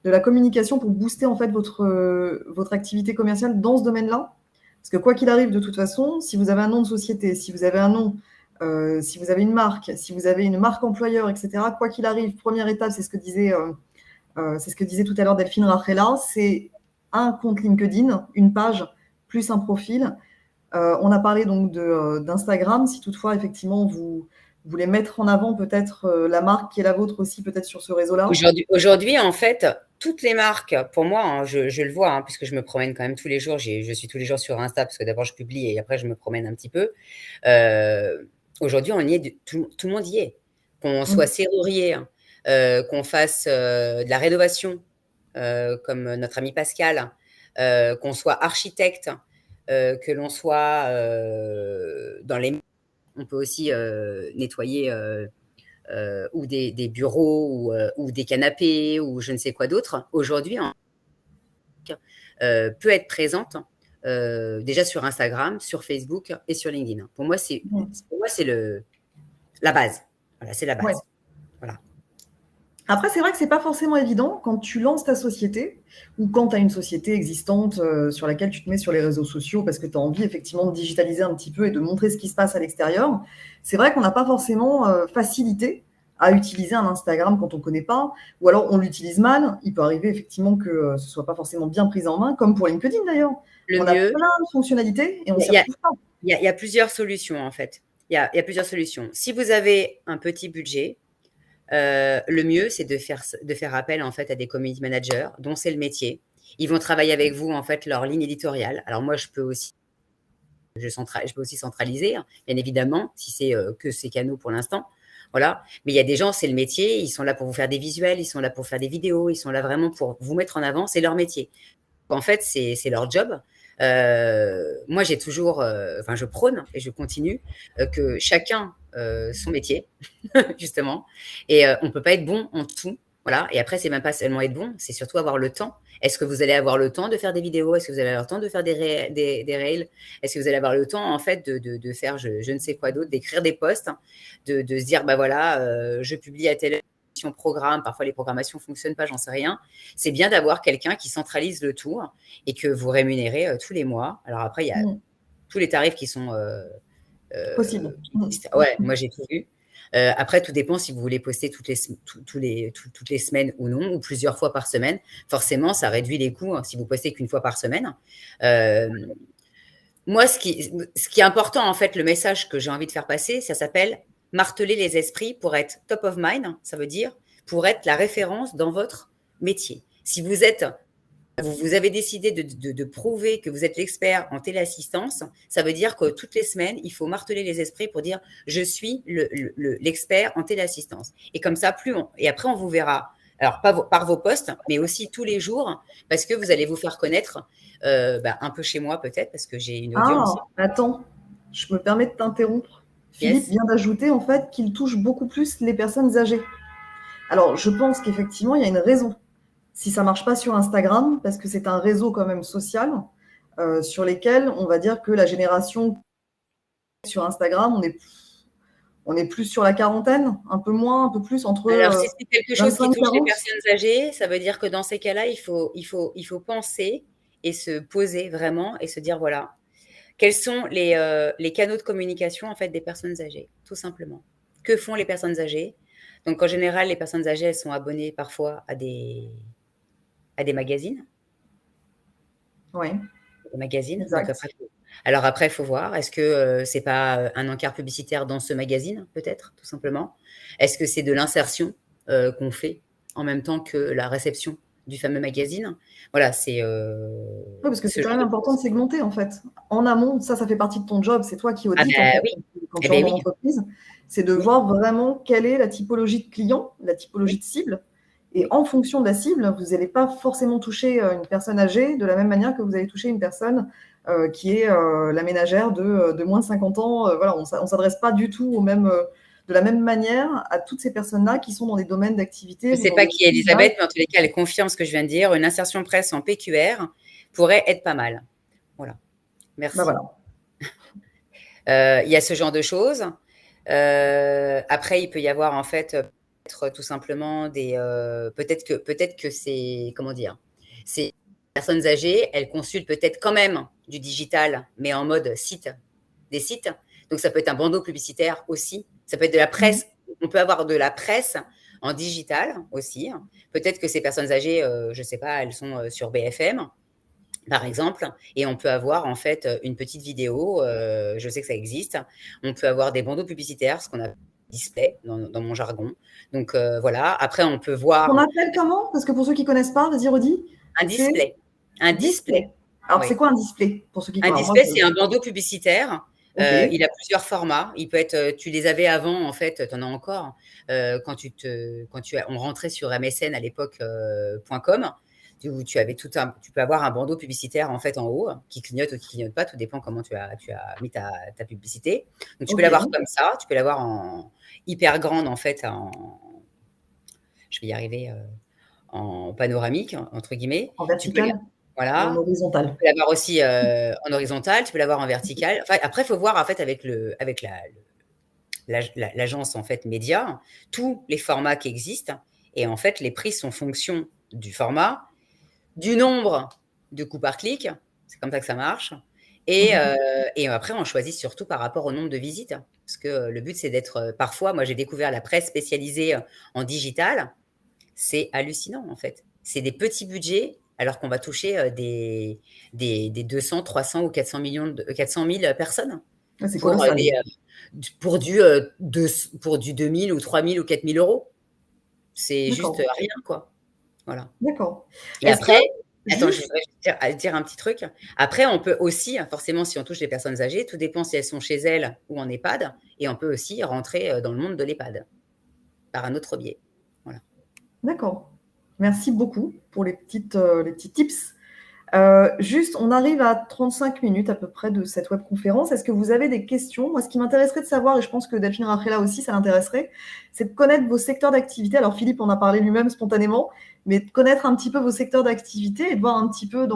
la communication, pour booster en fait votre activité commerciale dans ce domaine-là? Parce que quoi qu'il arrive, de toute façon, si vous avez un nom de société, si vous avez un nom, si vous avez une marque, si vous avez une marque employeur, etc., quoi qu'il arrive, première étape, c'est ce que disait tout à l'heure Delphine Raffaella, c'est un compte LinkedIn, une page, plus un profil. On a parlé donc d'Instagram, si toutefois, effectivement, vous voulez mettre en avant peut-être la marque qui est la vôtre aussi, peut-être sur ce réseau-là. Aujourd'hui, en fait, toutes les marques, pour moi, je le vois, puisque je me promène quand même tous les jours, je suis tous les jours sur Insta, parce que d'abord je publie et après je me promène un petit peu. Aujourd'hui, on y est, tout le monde y est. Qu'on soit Mm. serrurier, qu'on fasse de la rénovation, comme notre ami Pascal, qu'on soit architecte, que l'on soit dans les... On peut aussi nettoyer ou des bureaux ou des canapés ou je ne sais quoi d'autre. Aujourd'hui, peut être présente déjà sur Instagram, sur Facebook et sur LinkedIn. Pour moi, Mm. c'est la base. Voilà, c'est la Ouais. base. Voilà. Après, c'est vrai que c'est pas forcément évident quand tu lances ta société ou quand tu as une société existante sur laquelle tu te mets sur les réseaux sociaux parce que tu as envie effectivement de digitaliser un petit peu et de montrer ce qui se passe à l'extérieur. C'est vrai qu'on n'a pas forcément facilité à utiliser un Instagram quand on ne connaît pas, ou alors on l'utilise mal. Il peut arriver effectivement que ce soit pas forcément bien pris en main, comme pour LinkedIn d'ailleurs. Le On a mieux, plein de fonctionnalités et on il s'y y a, retrouve pas. il y a- il y a plusieurs solutions en fait. Il y a plusieurs solutions. Si vous avez un petit budget, le mieux, c'est de faire appel en fait à des community managers dont c'est le métier. Ils vont travailler avec vous en fait leur ligne éditoriale. Alors moi, je peux aussi centraliser, hein, bien évidemment, si c'est que ces canaux pour l'instant. Voilà. Mais il y a des gens, c'est le métier. Ils sont là pour vous faire des visuels, ils sont là pour faire des vidéos, ils sont là vraiment pour vous mettre en avant. C'est leur métier. En fait, c'est leur job. Moi, j'ai toujours, enfin, je prône et je continue que chacun son métier, justement. Et on peut pas être bon en tout. Voilà. Et après, c'est même pas seulement être bon, c'est surtout avoir le temps. Est-ce que vous allez avoir le temps de faire des vidéos? Est-ce que vous allez avoir le temps de faire des rails? Est-ce que vous allez avoir le temps, en fait, de faire je ne sais quoi d'autre, d'écrire des posts, de se dire, bah voilà, je publie à telle programme, parfois les programmations ne fonctionnent pas, j'en sais rien. C'est bien d'avoir quelqu'un qui centralise le tout et que vous rémunérez tous les mois. Alors après, il y a tous les tarifs qui sont Possible. ouais, moi j'ai tout vu. Après, tout dépend si vous voulez poster toutes les semaines ou non, ou plusieurs fois par semaine. Forcément, ça réduit les coûts hein, si vous postez qu'une fois par semaine. Moi, ce qui est important, en fait, le message que j'ai envie de faire passer, ça s'appelle marteler les esprits pour être top of mind. Ça veut dire pour être la référence dans votre métier. Si vous avez décidé de prouver que vous êtes l'expert en téléassistance, ça veut dire que toutes les semaines, il faut marteler les esprits pour dire je suis l'expert en téléassistance. Et comme ça, et après, on vous verra. Alors, pas par vos posts, mais aussi tous les jours, parce que vous allez vous faire connaître un peu chez moi peut-être, parce que j'ai une audience. Ah, attends, je me permets de t'interrompre. Philippe Yes. vient d'ajouter en fait qu'il touche beaucoup plus les personnes âgées. Alors, je pense qu'effectivement, il y a une raison. Si ça marche pas sur Instagram, parce que c'est un réseau quand même social, sur lesquels on va dire que la génération sur Instagram, on est plus sur la quarantaine, un peu moins, un peu plus entre Alors, si c'est quelque chose qui 25 touche les 40. personnes âgées, ça veut dire que dans ces cas-là, il faut penser et se poser vraiment et se dire, voilà, quels sont les canaux de communication en fait des personnes âgées, tout simplement. Que font les personnes âgées? Donc, en général, les personnes âgées, elles sont abonnées parfois à des magazines. Oui, Des magazines. Donc, exact. après, il faut voir. Est-ce que c'est pas un encart publicitaire dans ce magazine, peut-être, tout simplement? Est-ce que c'est de l'insertion qu'on fait en même temps que la réception du fameux magazine? Voilà, c'est Oui, parce que c'est ce quand genre même de important choses. de segmenter en fait. En amont, ça fait partie de ton job, c'est toi qui Ah audites en ben fait oui, quand eh tu ben rentres dans oui, l'entreprise, c'est de oui, voir vraiment quelle est la typologie de client, la typologie oui, de cible. Et oui. en fonction de la cible, vous n'allez pas forcément toucher une personne âgée de la même manière que vous allez toucher une personne qui est la ménagère de moins de 50 ans. Voilà, on ne s'adresse pas du tout de la même manière à toutes ces personnes-là qui sont dans des domaines d'activité Je ne ou sais dans pas des qui est usages. Elisabeth, mais en tous les cas, elle confirme ce que je viens de dire. Une insertion presse en PQR pourrait être pas mal. Voilà, Ben merci. voilà. Il y a ce genre de choses. Après, il peut y avoir en fait peut-être tout simplement peut-être que c'est comment dire, ces personnes âgées, elles consultent peut-être quand même du digital, mais en mode des sites. Donc ça peut être un bandeau publicitaire aussi. Ça peut être de la presse. On peut avoir de la presse en digital aussi. Peut-être que ces personnes âgées, je ne sais pas, elles sont sur BFM par exemple, et on peut avoir en fait une petite vidéo, je sais que ça existe, on peut avoir des bandeaux publicitaires, ce qu'on appelle display dans mon jargon. Donc voilà, après on peut Qu'on voir appelle comment? Parce que pour ceux qui ne connaissent pas, vas-y, redis. un C'est display. Un display, display. Alors, c'est oui. quoi un display pour ceux qui Un connaissent? Alors, display, moi, c'est un bandeau publicitaire. ok. Il a plusieurs formats. Il peut être, tu les avais avant, en fait, tu en as encore. On rentrait sur MSN à l'époque .com, où tu peux avoir un bandeau publicitaire en fait en haut qui clignote ou qui clignote pas, tout dépend comment tu as mis ta publicité. Donc tu peux Ok. l'avoir comme ça, tu peux l'avoir en hyper grande en fait, je vais y arriver, en panoramique entre guillemets. En Tu peux vertical ou en voilà, horizontal? peux l'avoir aussi en horizontal, tu peux l'avoir en vertical. Enfin, après, il faut voir en fait avec l'agence en fait média, tous les formats qui existent. Et en fait, les prix sont fonction du format, du nombre de coups par clic. C'est comme ça que ça marche. Et après, on choisit surtout par rapport au nombre de visites. Parce que le but, c'est d'être. Parfois, moi, j'ai découvert la presse spécialisée en digital. C'est hallucinant, en fait. C'est des petits budgets, alors qu'on va toucher des 200, 300 ou 400 millions 400 000 personnes Ah, c'est pour, colossal. pour du 2000 ou 3000 ou 4000 euros. C'est juste D'accord. rien, quoi. Voilà. D'accord. Et Est-ce que, après, attends, je juste, voudrais dire un petit truc. Après, on peut aussi, forcément, si on touche les personnes âgées, tout dépend si elles sont chez elles ou en EHPAD, et on peut aussi rentrer dans le monde de l'EHPAD par un autre biais. Voilà. d'accord. Merci beaucoup pour les petits tips. Juste, on arrive à 35 minutes à peu près de cette webconférence. Est-ce que vous avez des questions? Moi, ce qui m'intéresserait de savoir, et je pense que Delphine Raffaella aussi, ça l'intéresserait, c'est de connaître vos secteurs d'activité. Alors, Philippe en a parlé lui-même spontanément, mais de connaître un petit peu vos secteurs d'activité et de voir un petit peu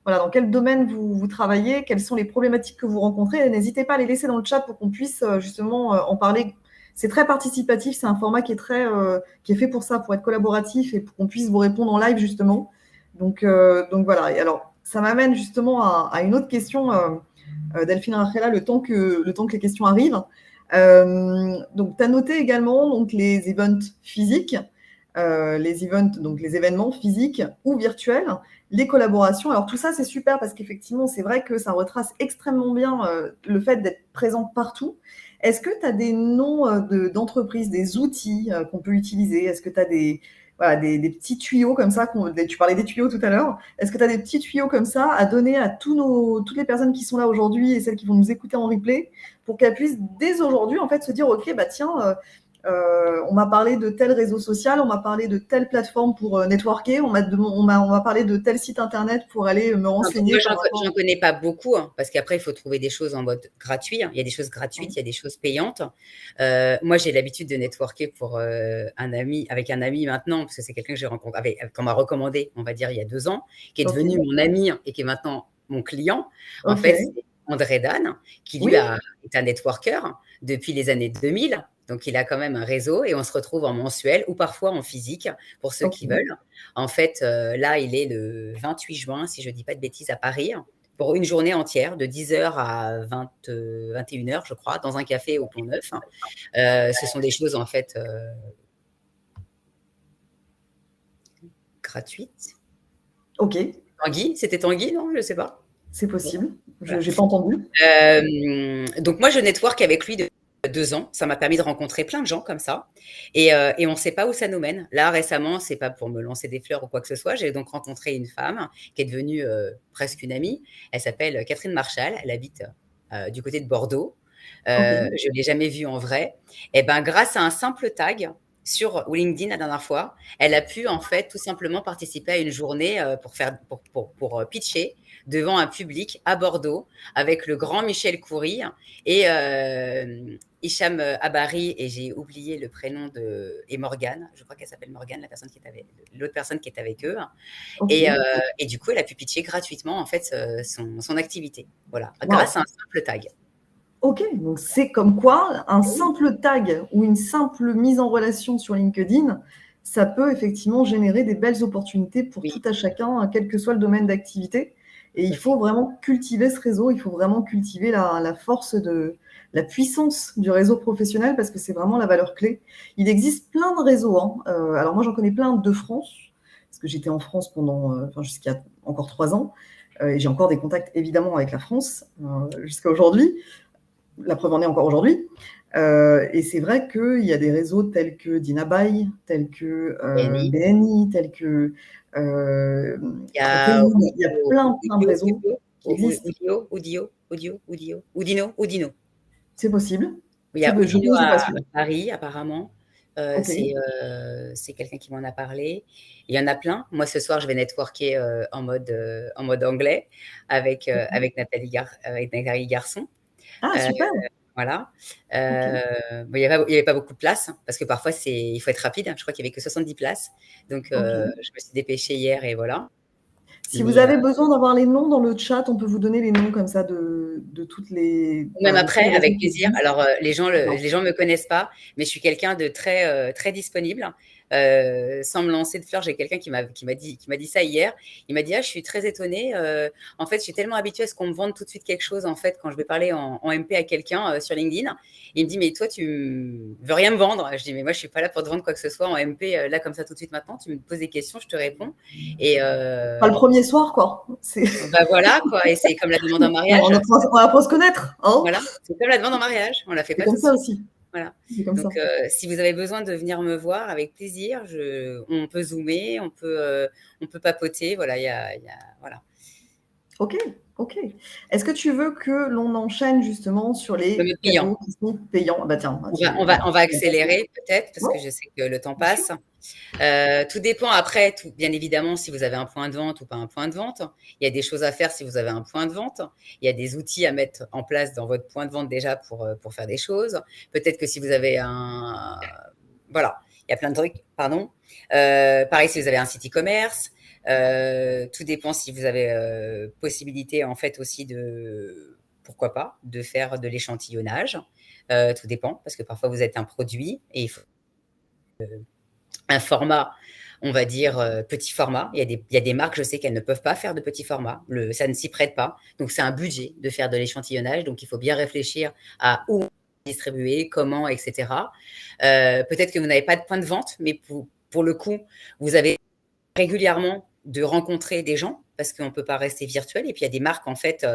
voilà, dans quel domaine vous travaillez, quelles sont les problématiques que vous rencontrez. Et n'hésitez pas à les laisser dans le chat pour qu'on puisse justement en parler. C'est très participatif, c'est un format qui est fait pour ça, pour être collaboratif et pour qu'on puisse vous répondre en live justement. Donc voilà. Et alors, ça m'amène justement à une autre question, Delphine Rachela, le temps que les questions arrivent. Donc, tu as noté également donc, les events physiques, donc les événements physiques ou virtuels, les collaborations. Alors, tout ça, c'est super parce qu'effectivement, c'est vrai que ça retrace extrêmement bien le fait d'être présent partout. Est-ce que tu as des noms d'entreprises, des outils qu'on peut utiliser? Est-ce que tu as voilà, des petits tuyaux comme ça, tu parlais des tuyaux tout à l'heure. Est-ce que tu as des petits tuyaux comme ça à donner à toutes les personnes qui sont là aujourd'hui et celles qui vont nous écouter en replay pour qu'elles puissent dès aujourd'hui en fait se dire ok bah tiens on m'a parlé de tel réseau social, on m'a parlé de telle plateforme pour networker, on m'a parlé de tel site internet pour aller me renseigner. Moi, j'en connais pas beaucoup, parce qu'après, il faut trouver des choses en mode gratuit. Il y a des choses gratuites, il y a des choses payantes. Moi, j'ai l'habitude de networker avec un ami maintenant, parce que c'est quelqu'un que j'ai rencontré, qu'on m'a recommandé, on va dire, il y a 2 ans, qui est devenu mon ami et qui est maintenant mon client. En fait, c'est André Dan, qui lui est un networker depuis les années 2000. Donc, il a quand même un réseau et on se retrouve en mensuel ou parfois en physique pour ceux qui veulent. En fait, là, il est le 28 juin, si je ne dis pas de bêtises, à Paris, pour une journée entière, de 10h à 21h, je crois, dans un café au Pont-Neuf. Ce sont des choses, en fait, gratuites. Ok. Tanguy, c'était Tanguy, non? Je ne sais pas. C'est possible. Je n'ai pas entendu. Donc, moi, je network avec lui 2 ans. Ça m'a permis de rencontrer plein de gens comme ça. Et on ne sait pas où ça nous mène. Là, récemment, c'est pas pour me lancer des fleurs ou quoi que ce soit. J'ai donc rencontré une femme qui est devenue presque une amie. Elle s'appelle Catherine Marchal. Elle habite du côté de Bordeaux. Je ne l'ai jamais vue en vrai. Et ben, grâce à un simple tag sur LinkedIn la dernière fois, elle a pu en fait tout simplement participer à une journée pour pitcher devant un public à Bordeaux avec le grand Michel Coury et Hicham Abari, et j'ai oublié le prénom et Morgane, je crois qu'elle s'appelle Morgane, l'autre personne qui est avec eux. Et du coup, elle a pu pitcher gratuitement en fait son activité. Voilà, grâce à un simple tag. Ok, donc c'est comme quoi un simple tag ou une simple mise en relation sur LinkedIn, ça peut effectivement générer des belles opportunités pour tout à chacun, quel que soit le domaine d'activité. Et il faut vraiment cultiver ce réseau, il faut vraiment cultiver la force la puissance du réseau professionnel parce que c'est vraiment la valeur clé. Il existe plein de réseaux. Alors moi, j'en connais plein de France, parce que j'étais en France jusqu'à encore 3 ans. Et j'ai encore des contacts évidemment avec la France jusqu'à aujourd'hui. La preuve en est encore aujourd'hui. Et c'est vrai qu'il y a des réseaux tels que Dinabai, tels que BNI, tels que... il y a plein de réseaux qui existent. Udino. C'est possible. Il y a Udino à Paris, apparemment. C'est quelqu'un qui m'en a parlé. Il y en a plein. Moi, ce soir, je vais networker en mode anglais avec Nathalie Garçon. Ah, super. Voilà. Bon, il n'y avait pas beaucoup de place parce que parfois, il faut être rapide. Je crois qu'il n'y avait que 70 places. Donc, je me suis dépêchée hier et voilà. Si vous avez besoin d'avoir les noms dans le chat, on peut vous donner les noms comme ça de toutes les… Même après, avec plaisir. Alors, les gens Non. me connaissent pas, mais je suis quelqu'un de très disponible. Sans me lancer de fleurs, j'ai quelqu'un qui m'a dit ça hier. Il m'a dit: ah, je suis très étonnée. En fait, je suis tellement habituée à ce qu'on me vende tout de suite quelque chose. En fait, quand je vais parler en MP à quelqu'un sur LinkedIn, il me dit: mais toi, tu veux rien me vendre. Je dis: mais moi, je suis pas là pour te vendre quoi que ce soit en MP là comme ça tout de suite maintenant. Tu me poses des questions, je te réponds. Et pas le premier soir, quoi. bah voilà, quoi. Et c'est comme la demande en mariage. On apprend à se connaître. Hein, voilà, c'est comme la demande en mariage. On la fait pas comme tout ça de suite. aussi. Voilà. Comme donc, ça. Si vous avez besoin de venir me voir, avec plaisir, on peut zoomer, on peut papoter. Voilà, voilà. Ok. Est-ce que tu veux que l'on enchaîne justement sur les cadeaux qui sont payants? Bah tiens, on va accélérer peut-être parce que je sais que le temps passe. Tout dépend après, bien évidemment, si vous avez un point de vente ou pas un point de vente. Il y a des choses à faire si vous avez un point de vente. Il y a des outils à mettre en place dans votre point de vente déjà pour faire des choses. Peut-être que si vous avez voilà, il y a plein de trucs, pardon. Pareil, si vous avez un site e-commerce. Tout dépend si vous avez possibilité en fait aussi pourquoi pas, de faire de l'échantillonnage. Tout dépend, parce que parfois vous êtes un produit et il faut un format, on va dire petit format. Il y a des marques, je sais qu'elles ne peuvent pas faire de petit format. Ça ne s'y prête pas. Donc, c'est un budget de faire de l'échantillonnage. Donc, il faut bien réfléchir à où distribuer, comment, etc. Peut-être que vous n'avez pas de point de vente, mais pour le coup, vous avez régulièrement de rencontrer des gens parce qu'on ne peut pas rester virtuel. Et puis, il y a des marques, en fait,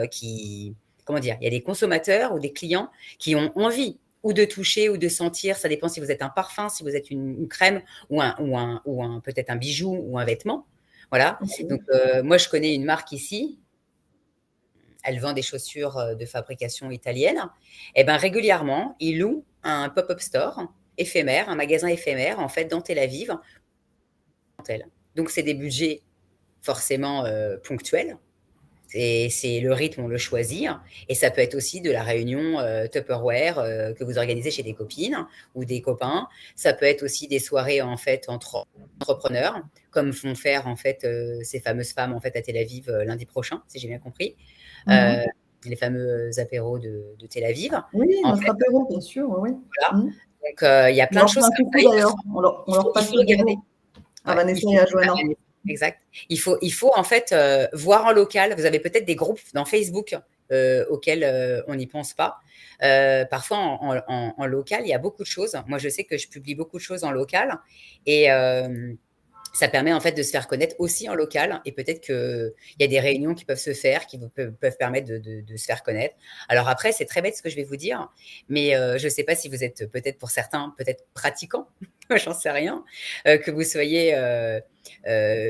comment dire, il y a des consommateurs ou des clients qui ont envie ou de toucher ou de sentir, ça dépend si vous êtes un parfum, si vous êtes une crème ou peut-être un bijou ou un vêtement. Voilà. Okay. Donc, moi, je connais une marque ici. Elle vend des chaussures de fabrication italienne. Et ben régulièrement, ils louent un pop-up store éphémère, un magasin éphémère, en fait, dans Tel Aviv. Donc, c'est des budgets forcément ponctuels. C'est le rythme, on le choisit. Et ça peut être aussi de la réunion Tupperware que vous organisez chez des copines ou des copains. Ça peut être aussi des soirées en fait entre entrepreneurs, comme font faire en fait ces fameuses femmes en fait à Tel Aviv lundi prochain, si j'ai bien compris. Les fameux apéros de Tel Aviv. Oui, notre apéro, bien sûr. Oui. Voilà. Donc, il y a plein de choses comme ça. D'ailleurs, on leur passe le regarder. À Vanessa et à Johanna. Exact. Il faut en fait voir en local. Vous avez peut-être des groupes dans Facebook auxquels on n'y pense pas. Parfois, en local, il y a beaucoup de choses. Moi, je sais que je publie beaucoup de choses en local et ça permet en fait de se faire connaître aussi en local. Et peut-être qu'il y a des réunions qui peuvent se faire, qui peuvent permettre de se faire connaître. Alors après, c'est très bête ce que je vais vous dire, mais je ne sais pas si vous êtes peut-être pour certains, peut-être pratiquants, j'en sais rien, que vous soyez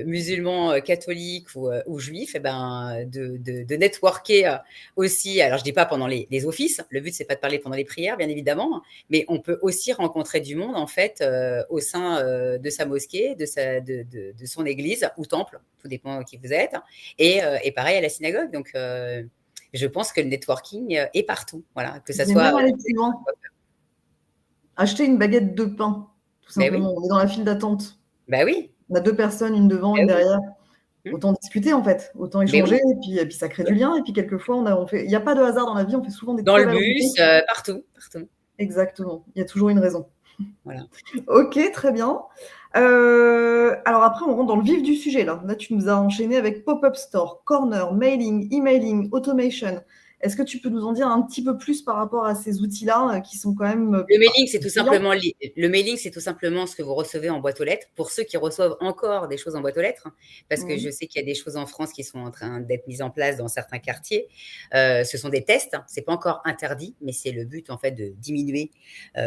musulman, catholique ou juif, et ben, de networker aussi. Alors, je dis pas pendant les offices. Le but, c'est pas de parler pendant les prières, bien évidemment, mais on peut aussi rencontrer du monde, en fait, au sein de sa mosquée, de son église ou temple, tout dépend qui vous êtes, et pareil à la synagogue. Donc, je pense que le networking est partout. Voilà, que ça soit. Même aller plus loin. Acheter une baguette de pain, tout simplement. Oui. On est dans la file d'attente. Bah oui. On a 2 personnes, une devant, une derrière. Autant discuter, en fait. Autant échanger, et puis ça crée du lien. Et puis, quelquefois, il n'y a pas de hasard dans la vie. On fait souvent des dans le bus, partout. Exactement. Il y a toujours une raison. Voilà. Ok, très bien. Alors après, on rentre dans le vif du sujet. Là, tu nous as enchaîné avec pop-up store, corner, mailing, emailing, automation. Est-ce que tu peux nous en dire un petit peu plus par rapport à ces outils-là qui sont quand même… Le mailing, c'est tout simplement ce que vous recevez en boîte aux lettres. Pour ceux qui reçoivent encore des choses en boîte aux lettres, parce que je sais qu'il y a des choses en France qui sont en train d'être mises en place dans certains quartiers. Ce sont des tests. C'est pas encore interdit, mais c'est le but en fait de diminuer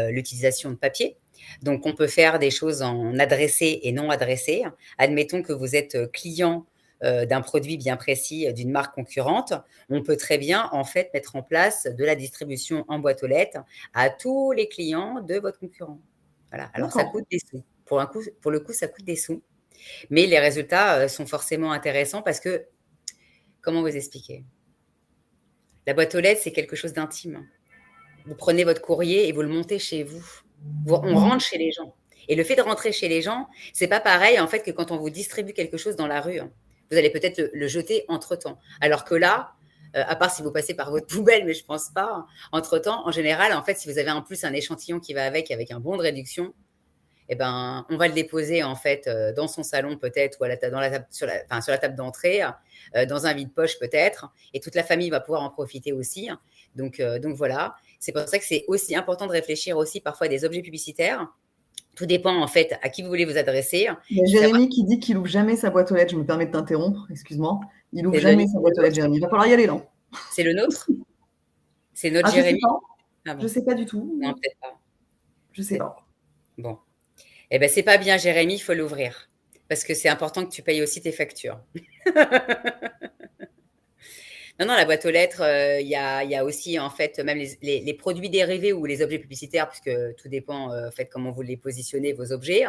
l'utilisation de papier. Donc, on peut faire des choses en adressé et non adressé. Admettons que vous êtes client d'un produit bien précis d'une marque concurrente, on peut très bien en fait mettre en place de la distribution en boîte aux lettres à tous les clients de votre concurrent. Voilà. Alors ça coûte des sous. Pour le coup, ça coûte des sous, mais les résultats sont forcément intéressants parce que, comment vous expliquer ? La boîte aux lettres, c'est quelque chose d'intime. Vous prenez votre courrier et vous le montez chez vous. On rentre chez les gens. Et le fait de rentrer chez les gens, c'est pas pareil en fait que quand on vous distribue quelque chose dans la rue. vous allez peut-être le jeter entre-temps. Alors que là, à part si vous passez par votre poubelle, mais je ne pense pas, entre-temps, en général, en fait, si vous avez en plus un échantillon qui va avec un bon de réduction, eh ben, on va le déposer en fait dans son salon peut-être ou sur la table d'entrée, dans un vide-poche peut-être, et toute la famille va pouvoir en profiter aussi. Donc voilà, c'est pour ça que c'est aussi important de réfléchir aussi parfois à des objets publicitaires. Tout dépend en fait à qui vous voulez vous adresser. Il y a Jérémy qui dit qu'il ouvre jamais sa boîte aux lettres. Je me permets de t'interrompre, excuse-moi. Il ouvre jamais sa boîte aux lettres, Jérémy. Il va falloir y aller là. C'est le nôtre? C'est notre Jérémy? Ah bon. Je sais pas du tout. Non, peut-être pas. Je sais pas. Bon. Eh ben, c'est pas bien, Jérémy, il faut l'ouvrir. Parce que c'est important que tu payes aussi tes factures. Non, la boîte aux lettres, il y a aussi, en fait, même les produits dérivés ou les objets publicitaires, puisque tout dépend, en fait, comment vous les positionnez, vos objets,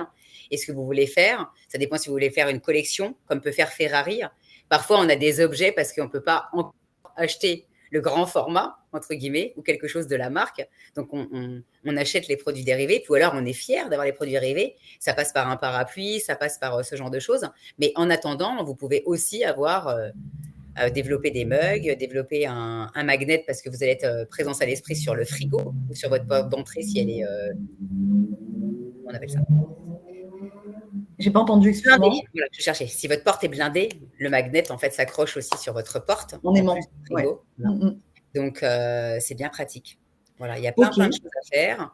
et ce que vous voulez faire. Ça dépend si vous voulez faire une collection, comme peut faire Ferrari. Parfois, on a des objets parce qu'on ne peut pas encore acheter le grand format, entre guillemets, ou quelque chose de la marque. Donc, on achète les produits dérivés, puis alors on est fier d'avoir les produits dérivés. Ça passe par un parapluie, ça passe par ce genre de choses. Mais en attendant, vous pouvez aussi avoir développer des mugs, développer un magnet parce que vous allez être présence à l'esprit sur le frigo ou sur votre porte d'entrée si elle est... on appelle ça. J'ai pas entendu, excuse-moi. Voilà, je cherchais. Si votre porte est blindée, le magnet, en fait, s'accroche aussi sur votre porte. En aimant. Ouais. Donc, c'est bien pratique. Voilà, il y a plein de choses à faire.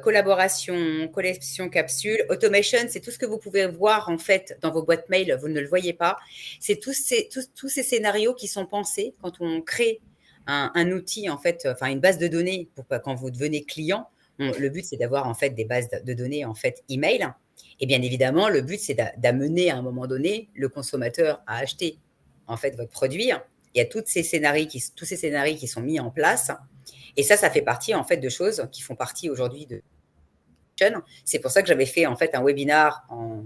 Collaboration, collection, capsule, automation, c'est tout ce que vous pouvez voir en fait dans vos boîtes mail, vous ne le voyez pas. C'est tous ces scénarios qui sont pensés quand on crée un outil, en fait, enfin une base de données pour quand vous devenez client. Le but, c'est d'avoir en fait des bases de données en fait email. Et bien évidemment, le but, c'est d'amener à un moment donné le consommateur à acheter en fait votre produit. Il y a tous ces scénarios qui sont mis en place. Et ça fait partie en fait de choses qui font partie aujourd'hui de C'est pour ça que j'avais fait en fait un webinar en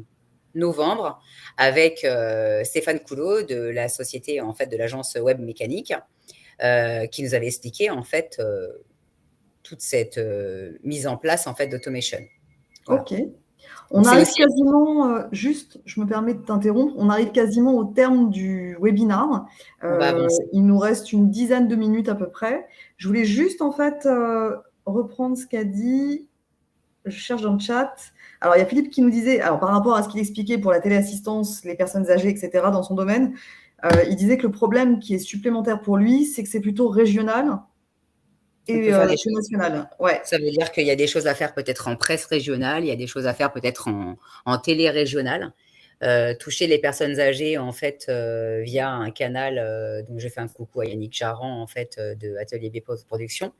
novembre avec Stéphane Coulot de la société en fait de l'agence Web Mécanique qui nous avait expliqué en fait toute cette mise en place en fait d'automation. Voilà. Ok. On arrive quasiment, juste, je me permets de t'interrompre, on arrive quasiment au terme du webinar. Il nous reste une dizaine de minutes à peu près. Je voulais juste en fait reprendre ce qu'a dit, je cherche dans le chat. Alors, il y a Philippe qui nous disait, alors par rapport à ce qu'il expliquait pour la téléassistance, les personnes âgées, etc., dans son domaine, il disait que le problème qui est supplémentaire pour lui, c'est que c'est plutôt régional et national. Ouais. Ça veut dire qu'il y a des choses à faire peut-être en presse régionale, il y a des choses à faire peut-être en télé régionale. Toucher les personnes âgées en fait via un canal. Donc je fais un coucou à Yannick Charan en fait de Atelier B Production,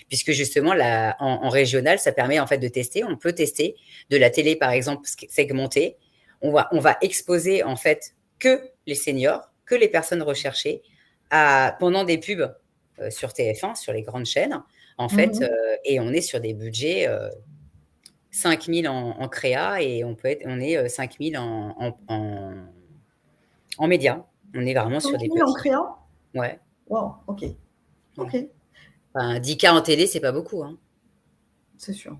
puisque justement en régional, ça permet en fait de tester. On peut tester de la télé par exemple segmentée. On va exposer en fait que les seniors, que les personnes recherchées pendant des pubs sur TF1, sur les grandes chaînes, en fait, et on est sur des budgets 5 000 en créa et on est 5 000 en médias. On est vraiment sur des petits. 5 000 en créa? Ouais. Wow, ok. Ok. Enfin, 10K en télé, c'est pas beaucoup. Hein. C'est sûr.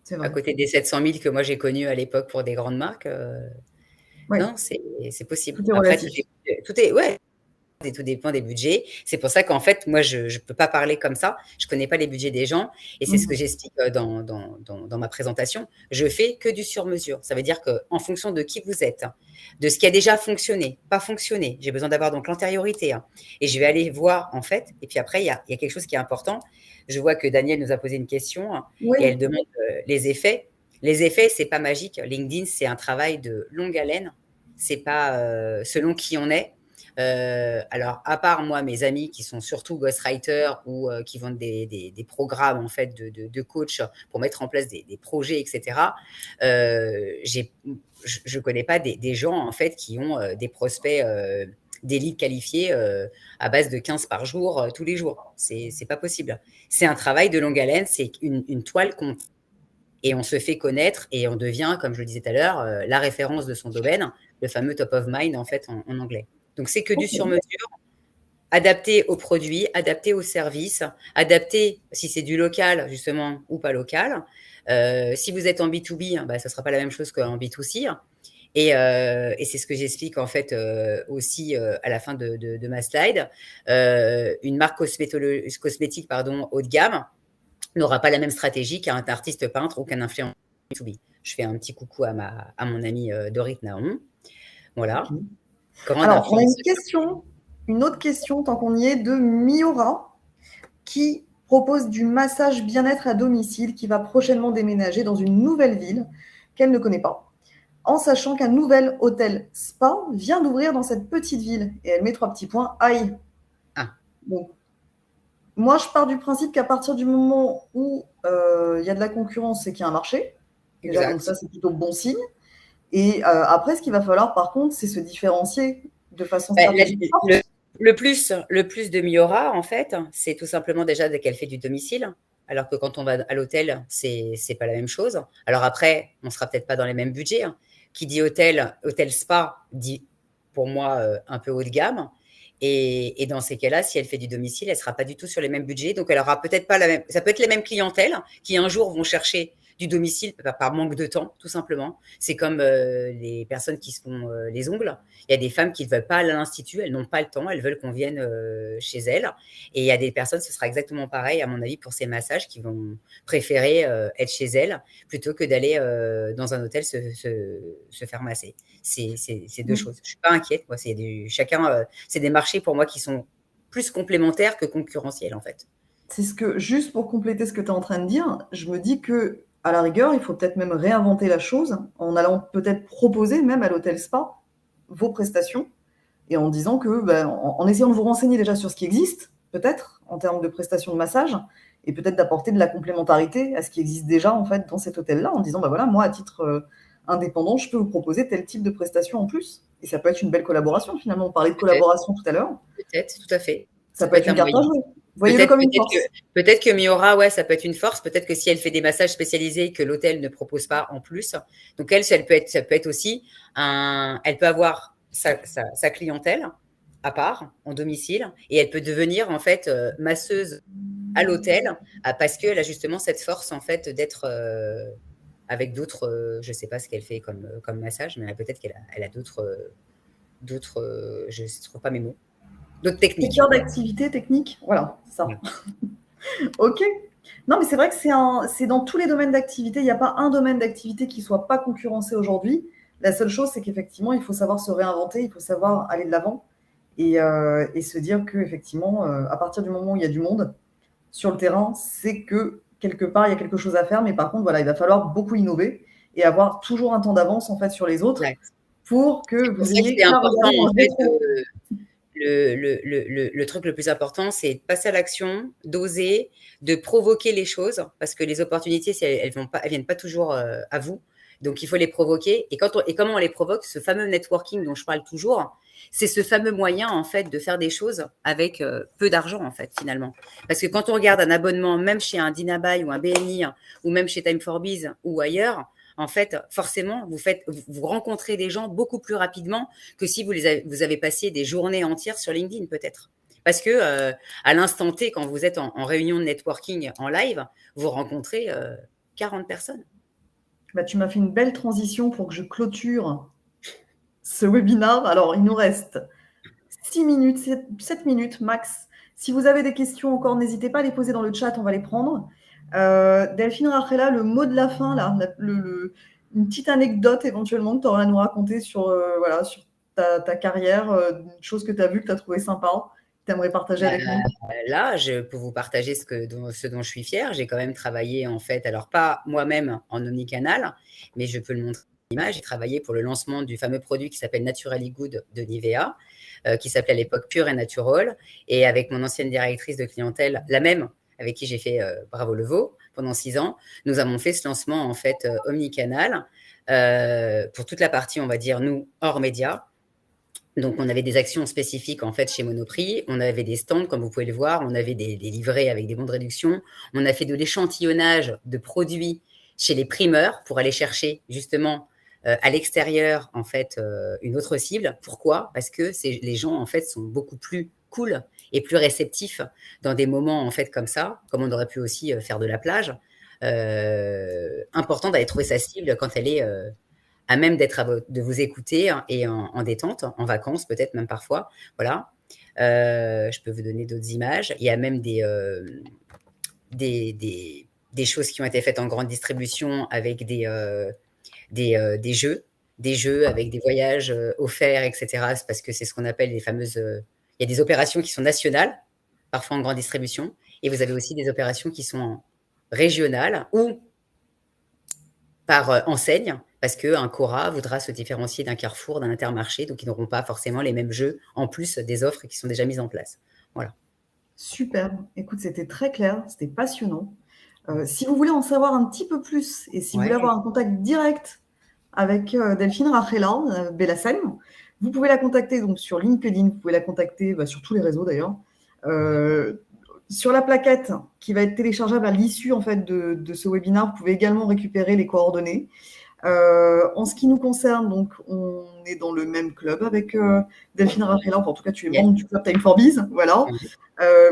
C'est vrai. À côté des 700 000 que moi j'ai connus à l'époque pour des grandes marques, non, c'est possible. Tout est relatif. Ouais. Et tout dépend des budgets. C'est pour ça qu'en fait, moi, je ne peux pas parler comme ça. Je ne connais pas les budgets des gens. Et c'est ce que j'explique dans ma présentation. Je fais que du sur-mesure. Ça veut dire qu'en fonction de qui vous êtes, de ce qui a déjà fonctionné, pas fonctionné, j'ai besoin d'avoir donc l'antériorité. Et je vais aller voir, en fait. Et puis après, il y a quelque chose qui est important. Je vois que Daniel nous a posé une question et elle demande les effets. Les effets, ce n'est pas magique. LinkedIn, c'est un travail de longue haleine. Ce n'est pas selon qui on est. Alors, à part moi, mes amis qui sont surtout ghostwriters ou qui vendent des programmes en fait de coach pour mettre en place des projets, etc. Je connais pas des gens en fait qui ont des prospects, des leads qualifiés à base de 15 par jour tous les jours. C'est pas possible. C'est un travail de longue haleine, c'est une toile qu'on et on se fait connaître et on devient, comme je le disais tout à l'heure, la référence de son domaine, le fameux top of mind en fait en anglais. Donc, c'est que du sur-mesure, adapté aux produits, adapté aux services, adapté si c'est du local, justement, ou pas local. Si vous êtes en B2B, ça ne sera pas la même chose qu'en B2C. Et c'est ce que j'explique en fait aussi à la fin de ma slide. Une marque cosmétique haut de gamme n'aura pas la même stratégie qu'un artiste peintre ou qu'un influenceur B2B. Je fais un petit coucou à mon ami Dorit Naon. Voilà. Okay. Grande Alors, on a influenceuse. une autre question, tant qu'on y est, de Miora, qui propose du massage bien-être à domicile, qui va prochainement déménager dans une nouvelle ville qu'elle ne connaît pas, en sachant qu'un nouvel hôtel spa vient d'ouvrir dans cette petite ville. Et elle met 3 petits points. Aïe. Ah. Bon. Moi, je pars du principe qu'à partir du moment où il y a de la concurrence, c'est qu'il y a un marché. Déjà, Exact. donc ça, c'est plutôt bon signe. Et après, ce qu'il va falloir, par contre, c'est se différencier de façon stratégique. Le plus de Miora, en fait, c'est tout simplement déjà dès qu'elle fait du domicile. Alors que quand on va à l'hôtel, c'est pas la même chose. Alors après, on sera peut-être pas dans les mêmes budgets. Qui dit hôtel spa, dit pour moi un peu haut de gamme. Et dans ces cas-là, si elle fait du domicile, elle sera pas du tout sur les mêmes budgets. Donc elle aura peut-être pas la même. Ça peut être les mêmes clientèles qui un jour vont chercher du domicile par manque de temps, tout simplement. C'est comme les personnes qui se font les ongles. Il y a des femmes qui ne veulent pas aller à l'institut, elles n'ont pas le temps, elles veulent qu'on vienne chez elles. Et il y a des personnes, ce sera exactement pareil, à mon avis, pour ces massages, qui vont préférer être chez elles plutôt que d'aller dans un hôtel se faire masser. C'est deux choses. Je ne suis pas inquiète. Moi, c'est des marchés pour moi qui sont plus complémentaires que concurrentiels, en fait. C'est ce que, juste pour compléter ce que tu es en train de dire, je me dis que, à la rigueur, il faut peut-être même réinventer la chose en allant peut-être proposer même à l'hôtel spa vos prestations et en disant que, en essayant de vous renseigner déjà sur ce qui existe, peut-être, en termes de prestations de massage, et peut-être d'apporter de la complémentarité à ce qui existe déjà, en fait, dans cet hôtel-là, en disant, voilà, moi, à titre indépendant, je peux vous proposer tel type de prestation en plus. Et ça peut être une belle collaboration, finalement. On parlait de collaboration tout à l'heure. Peut-être, tout à fait. Ça peut être une carte à jouer. Voyez-le comme une force. Peut-être que Miora, ouais, ça peut être une force. Peut-être que si elle fait des massages spécialisés que l'hôtel ne propose pas en plus. Donc elle, ça peut être aussi elle peut avoir sa clientèle à part, en domicile, et elle peut devenir en fait masseuse à l'hôtel parce qu'elle a justement cette force en fait d'être avec d'autres. Je ne sais pas ce qu'elle fait comme massage, mais peut-être qu'elle a d'autres. Je ne trouve pas mes mots. D'autres techniques. Des cœurs d'activité technique, voilà, ça. Ok. Non, mais c'est vrai que c'est dans tous les domaines d'activité. Il n'y a pas un domaine d'activité qui ne soit pas concurrencé aujourd'hui. La seule chose, c'est qu'effectivement, il faut savoir se réinventer, il faut savoir aller de l'avant et se dire qu'effectivement, à partir du moment où il y a du monde sur le terrain, c'est que quelque part, il y a quelque chose à faire. Mais par contre, voilà, il va falloir beaucoup innover et avoir toujours un temps d'avance en fait, sur les autres pour que vous ayez c'est important, en fait, le truc le plus important, c'est de passer à l'action, d'oser, de provoquer les choses, parce que les opportunités, elles viennent pas toujours à vous. Donc, il faut les provoquer. Et comment on les provoque? Ce fameux networking dont je parle toujours, c'est ce fameux moyen, en fait, de faire des choses avec peu d'argent, en fait, finalement. Parce que quand on regarde un abonnement, même chez un Dinabuy ou un BNI, ou même chez Time for Biz ou ailleurs, en fait, forcément, vous rencontrez des gens beaucoup plus rapidement que si vous avez passé des journées entières sur LinkedIn, peut-être. Parce que à l'instant T, quand vous êtes en réunion de networking en live, vous rencontrez 40 personnes. Tu m'as fait une belle transition pour que je clôture ce webinaire. Alors, il nous reste 6 minutes, 7 minutes max. Si vous avez des questions encore, n'hésitez pas à les poser dans le chat, on va les prendre. Delphine Rachela, le mot de la fin, là, une petite anecdote éventuellement que tu auras à nous raconter sur, sur ta carrière, une chose que tu as vue, que tu as trouvé sympa, que tu aimerais partager avec nous. Là, je peux vous partager ce dont je suis fière. J'ai quand même travaillé, en fait, alors pas moi-même en omnicanal, mais je peux le montrer en image. J'ai travaillé pour le lancement du fameux produit qui s'appelle Naturally Good de Nivea, qui s'appelait à l'époque Pure et Natural. Et avec mon ancienne directrice de clientèle, la même, avec qui j'ai fait Bravo le Veau pendant 6 ans, nous avons fait ce lancement, en fait, omnicanal, pour toute la partie, on va dire, nous, hors média. Donc, on avait des actions spécifiques, en fait, chez Monoprix. On avait des stands, comme vous pouvez le voir. On avait des livrets avec des bons de réduction. On a fait de l'échantillonnage de produits chez les primeurs pour aller chercher, justement, à l'extérieur, en fait, une autre cible. Pourquoi? Parce que les gens, en fait, sont beaucoup plus cool et plus réceptifs dans des moments, en fait, comme ça, comme on aurait pu aussi faire de la plage. Important d'aller trouver sa cible quand elle est à même de vous écouter et en détente, en vacances peut-être même parfois. Voilà. Je peux vous donner d'autres images. Il y a même des choses qui ont été faites en grande distribution avec des jeux avec des voyages offerts, etc. C'est parce que c'est ce qu'on appelle les fameuses. Il y a des opérations qui sont nationales, parfois en grande distribution, et vous avez aussi des opérations qui sont régionales ou par enseigne, parce qu'un Cora voudra se différencier d'un Carrefour, d'un Intermarché, donc ils n'auront pas forcément les mêmes jeux en plus des offres qui sont déjà mises en place. Voilà. Super. Écoute, c'était très clair, c'était passionnant. Si vous voulez en savoir un petit peu plus et si vous voulez avoir un contact direct avec Delphine Rachela Bellassem, vous pouvez la contacter donc sur LinkedIn, vous pouvez la contacter sur tous les réseaux d'ailleurs. Sur la plaquette qui va être téléchargeable à l'issue en fait de ce webinaire, vous pouvez également récupérer les coordonnées. En ce qui nous concerne, donc, on est dans le même club avec Delphine Rachela. Enfin, en tout cas, tu es membre du club Time for Biz. Voilà.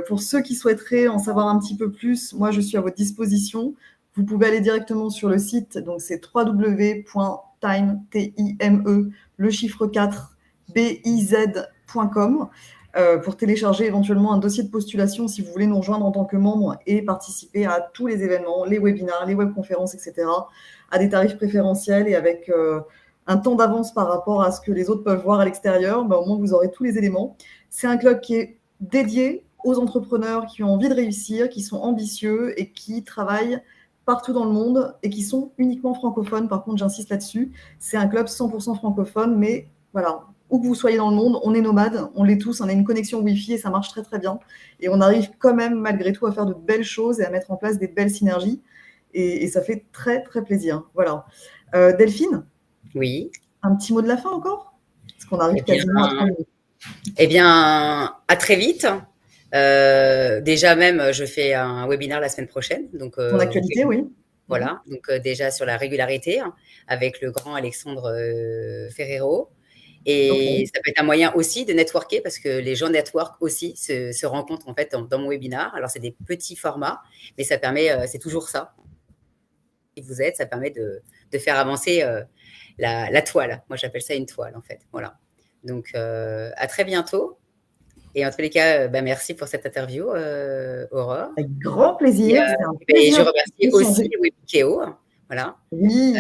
Pour ceux qui souhaiteraient en savoir un petit peu plus, moi, je suis à votre disposition. Vous pouvez aller directement sur le site. Donc, c'est www.time, T-I-M-E, le chiffre 4, biz.com. Pour télécharger éventuellement un dossier de postulation si vous voulez nous rejoindre en tant que membre et participer à tous les événements, les webinaires, les webconférences, etc., à des tarifs préférentiels et avec un temps d'avance par rapport à ce que les autres peuvent voir à l'extérieur. Au moins, vous aurez tous les éléments. C'est un club qui est dédié aux entrepreneurs qui ont envie de réussir, qui sont ambitieux et qui travaillent partout dans le monde et qui sont uniquement francophones. Par contre, j'insiste là-dessus, c'est un club 100% francophone, mais voilà, où que vous soyez dans le monde, on est nomades, on l'est tous, on a une connexion Wi-Fi et ça marche très très bien. Et on arrive quand même malgré tout à faire de belles choses et à mettre en place des belles synergies. Et ça fait très très plaisir. Voilà. Delphine ? Oui. Un petit mot de la fin encore ? Parce qu'on arrive quasiment à 30 minutes. Eh bien, à très vite. Déjà même, je fais un webinaire la semaine prochaine. Donc, en actualité, oui. Voilà, donc déjà sur la régularité, avec le grand Alexandre Ferrero. Et ça peut être un moyen aussi de networker parce que les gens network aussi se rencontrent en fait dans mon webinaire. Alors, c'est des petits formats, mais ça permet, c'est toujours ça qui vous aide, ça permet de faire avancer la toile. Moi, j'appelle ça une toile en fait. Voilà. Donc, à très bientôt. Et en tous les cas, merci pour cette interview, Aurore. Avec grand plaisir. Et je remercie aussi Webikeo. Voilà. Oui.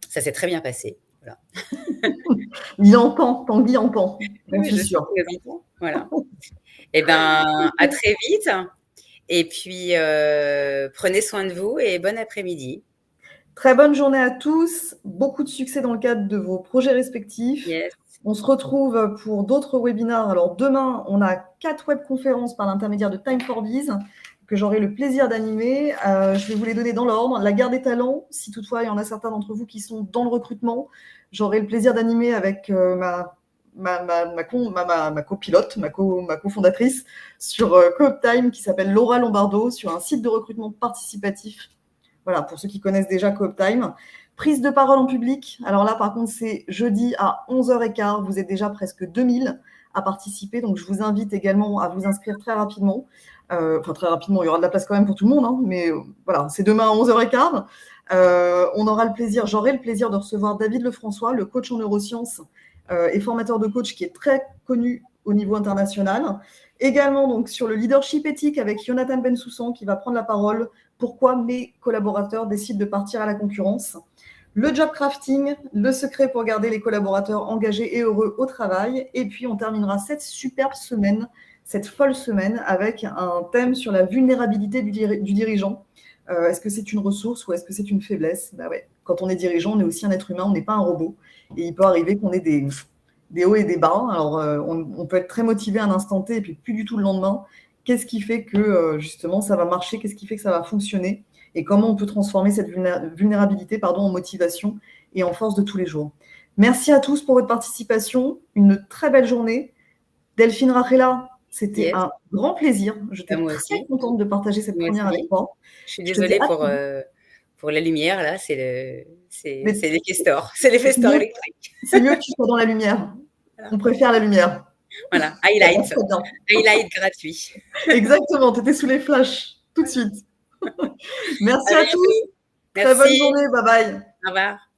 Ça s'est très bien passé. Voilà. Il entend, Tanguy entend. Oui, je suis sûre. Voilà. Eh bien, à très vite. Et puis, prenez soin de vous et bon après-midi. Très bonne journée à tous. Beaucoup de succès dans le cadre de vos projets respectifs. Yes. On se retrouve pour d'autres webinaires. Alors, demain, on a 4 webconférences par l'intermédiaire de Time for Biz que j'aurai le plaisir d'animer. Je vais vous les donner dans l'ordre. La guerre des talents, si toutefois il y en a certains d'entre vous qui sont dans le recrutement, j'aurai le plaisir d'animer avec ma copilote, ma cofondatrice sur CoopTime qui s'appelle Laura Lombardo, sur un site de recrutement participatif. Voilà, pour ceux qui connaissent déjà CoopTime. Prise de parole en public. Alors là, par contre, c'est jeudi à 11h15. Vous êtes déjà presque 2000 à participer. Donc, je vous invite également à vous inscrire très rapidement. Enfin, très rapidement, il y aura de la place quand même pour tout le monde. Mais voilà, c'est demain à 11h15. J'aurai le plaisir de recevoir David Lefrançois, le coach en neurosciences et formateur de coach qui est très connu au niveau international. Également, donc, sur le leadership éthique avec Jonathan Bensoussan qui va prendre la parole. Pourquoi mes collaborateurs décident de partir à la concurrence. Le job crafting, le secret pour garder les collaborateurs engagés et heureux au travail. Et puis, on terminera cette superbe semaine, cette folle semaine, avec un thème sur la vulnérabilité du dirigeant. Est-ce que c'est une ressource ou est-ce que c'est une faiblesse ? Ouais. Quand on est dirigeant, on est aussi un être humain, on n'est pas un robot. Et il peut arriver qu'on ait des hauts et des bas. Alors, on peut être très motivé à un instant T et puis plus du tout le lendemain. Qu'est-ce qui fait que, justement, ça va marcher ? Qu'est-ce qui fait que ça va fonctionner ? Et comment on peut transformer cette vulnérabilité en motivation et en force de tous les jours. Merci à tous pour votre participation. Une très belle journée. Delphine Rachela, c'était un grand plaisir. J'étais très contente de partager cette première avec toi. Je suis désolée pour la lumière, là. C'est les festors. C'est les festors électriques. C'est mieux que tu sois dans la lumière. Voilà. On préfère la lumière. Voilà, highlight. Highlight gratuit. Exactement, tu étais sous les flashs tout de suite. Merci à tous. Merci. Très bonne journée. Bye bye. Au revoir.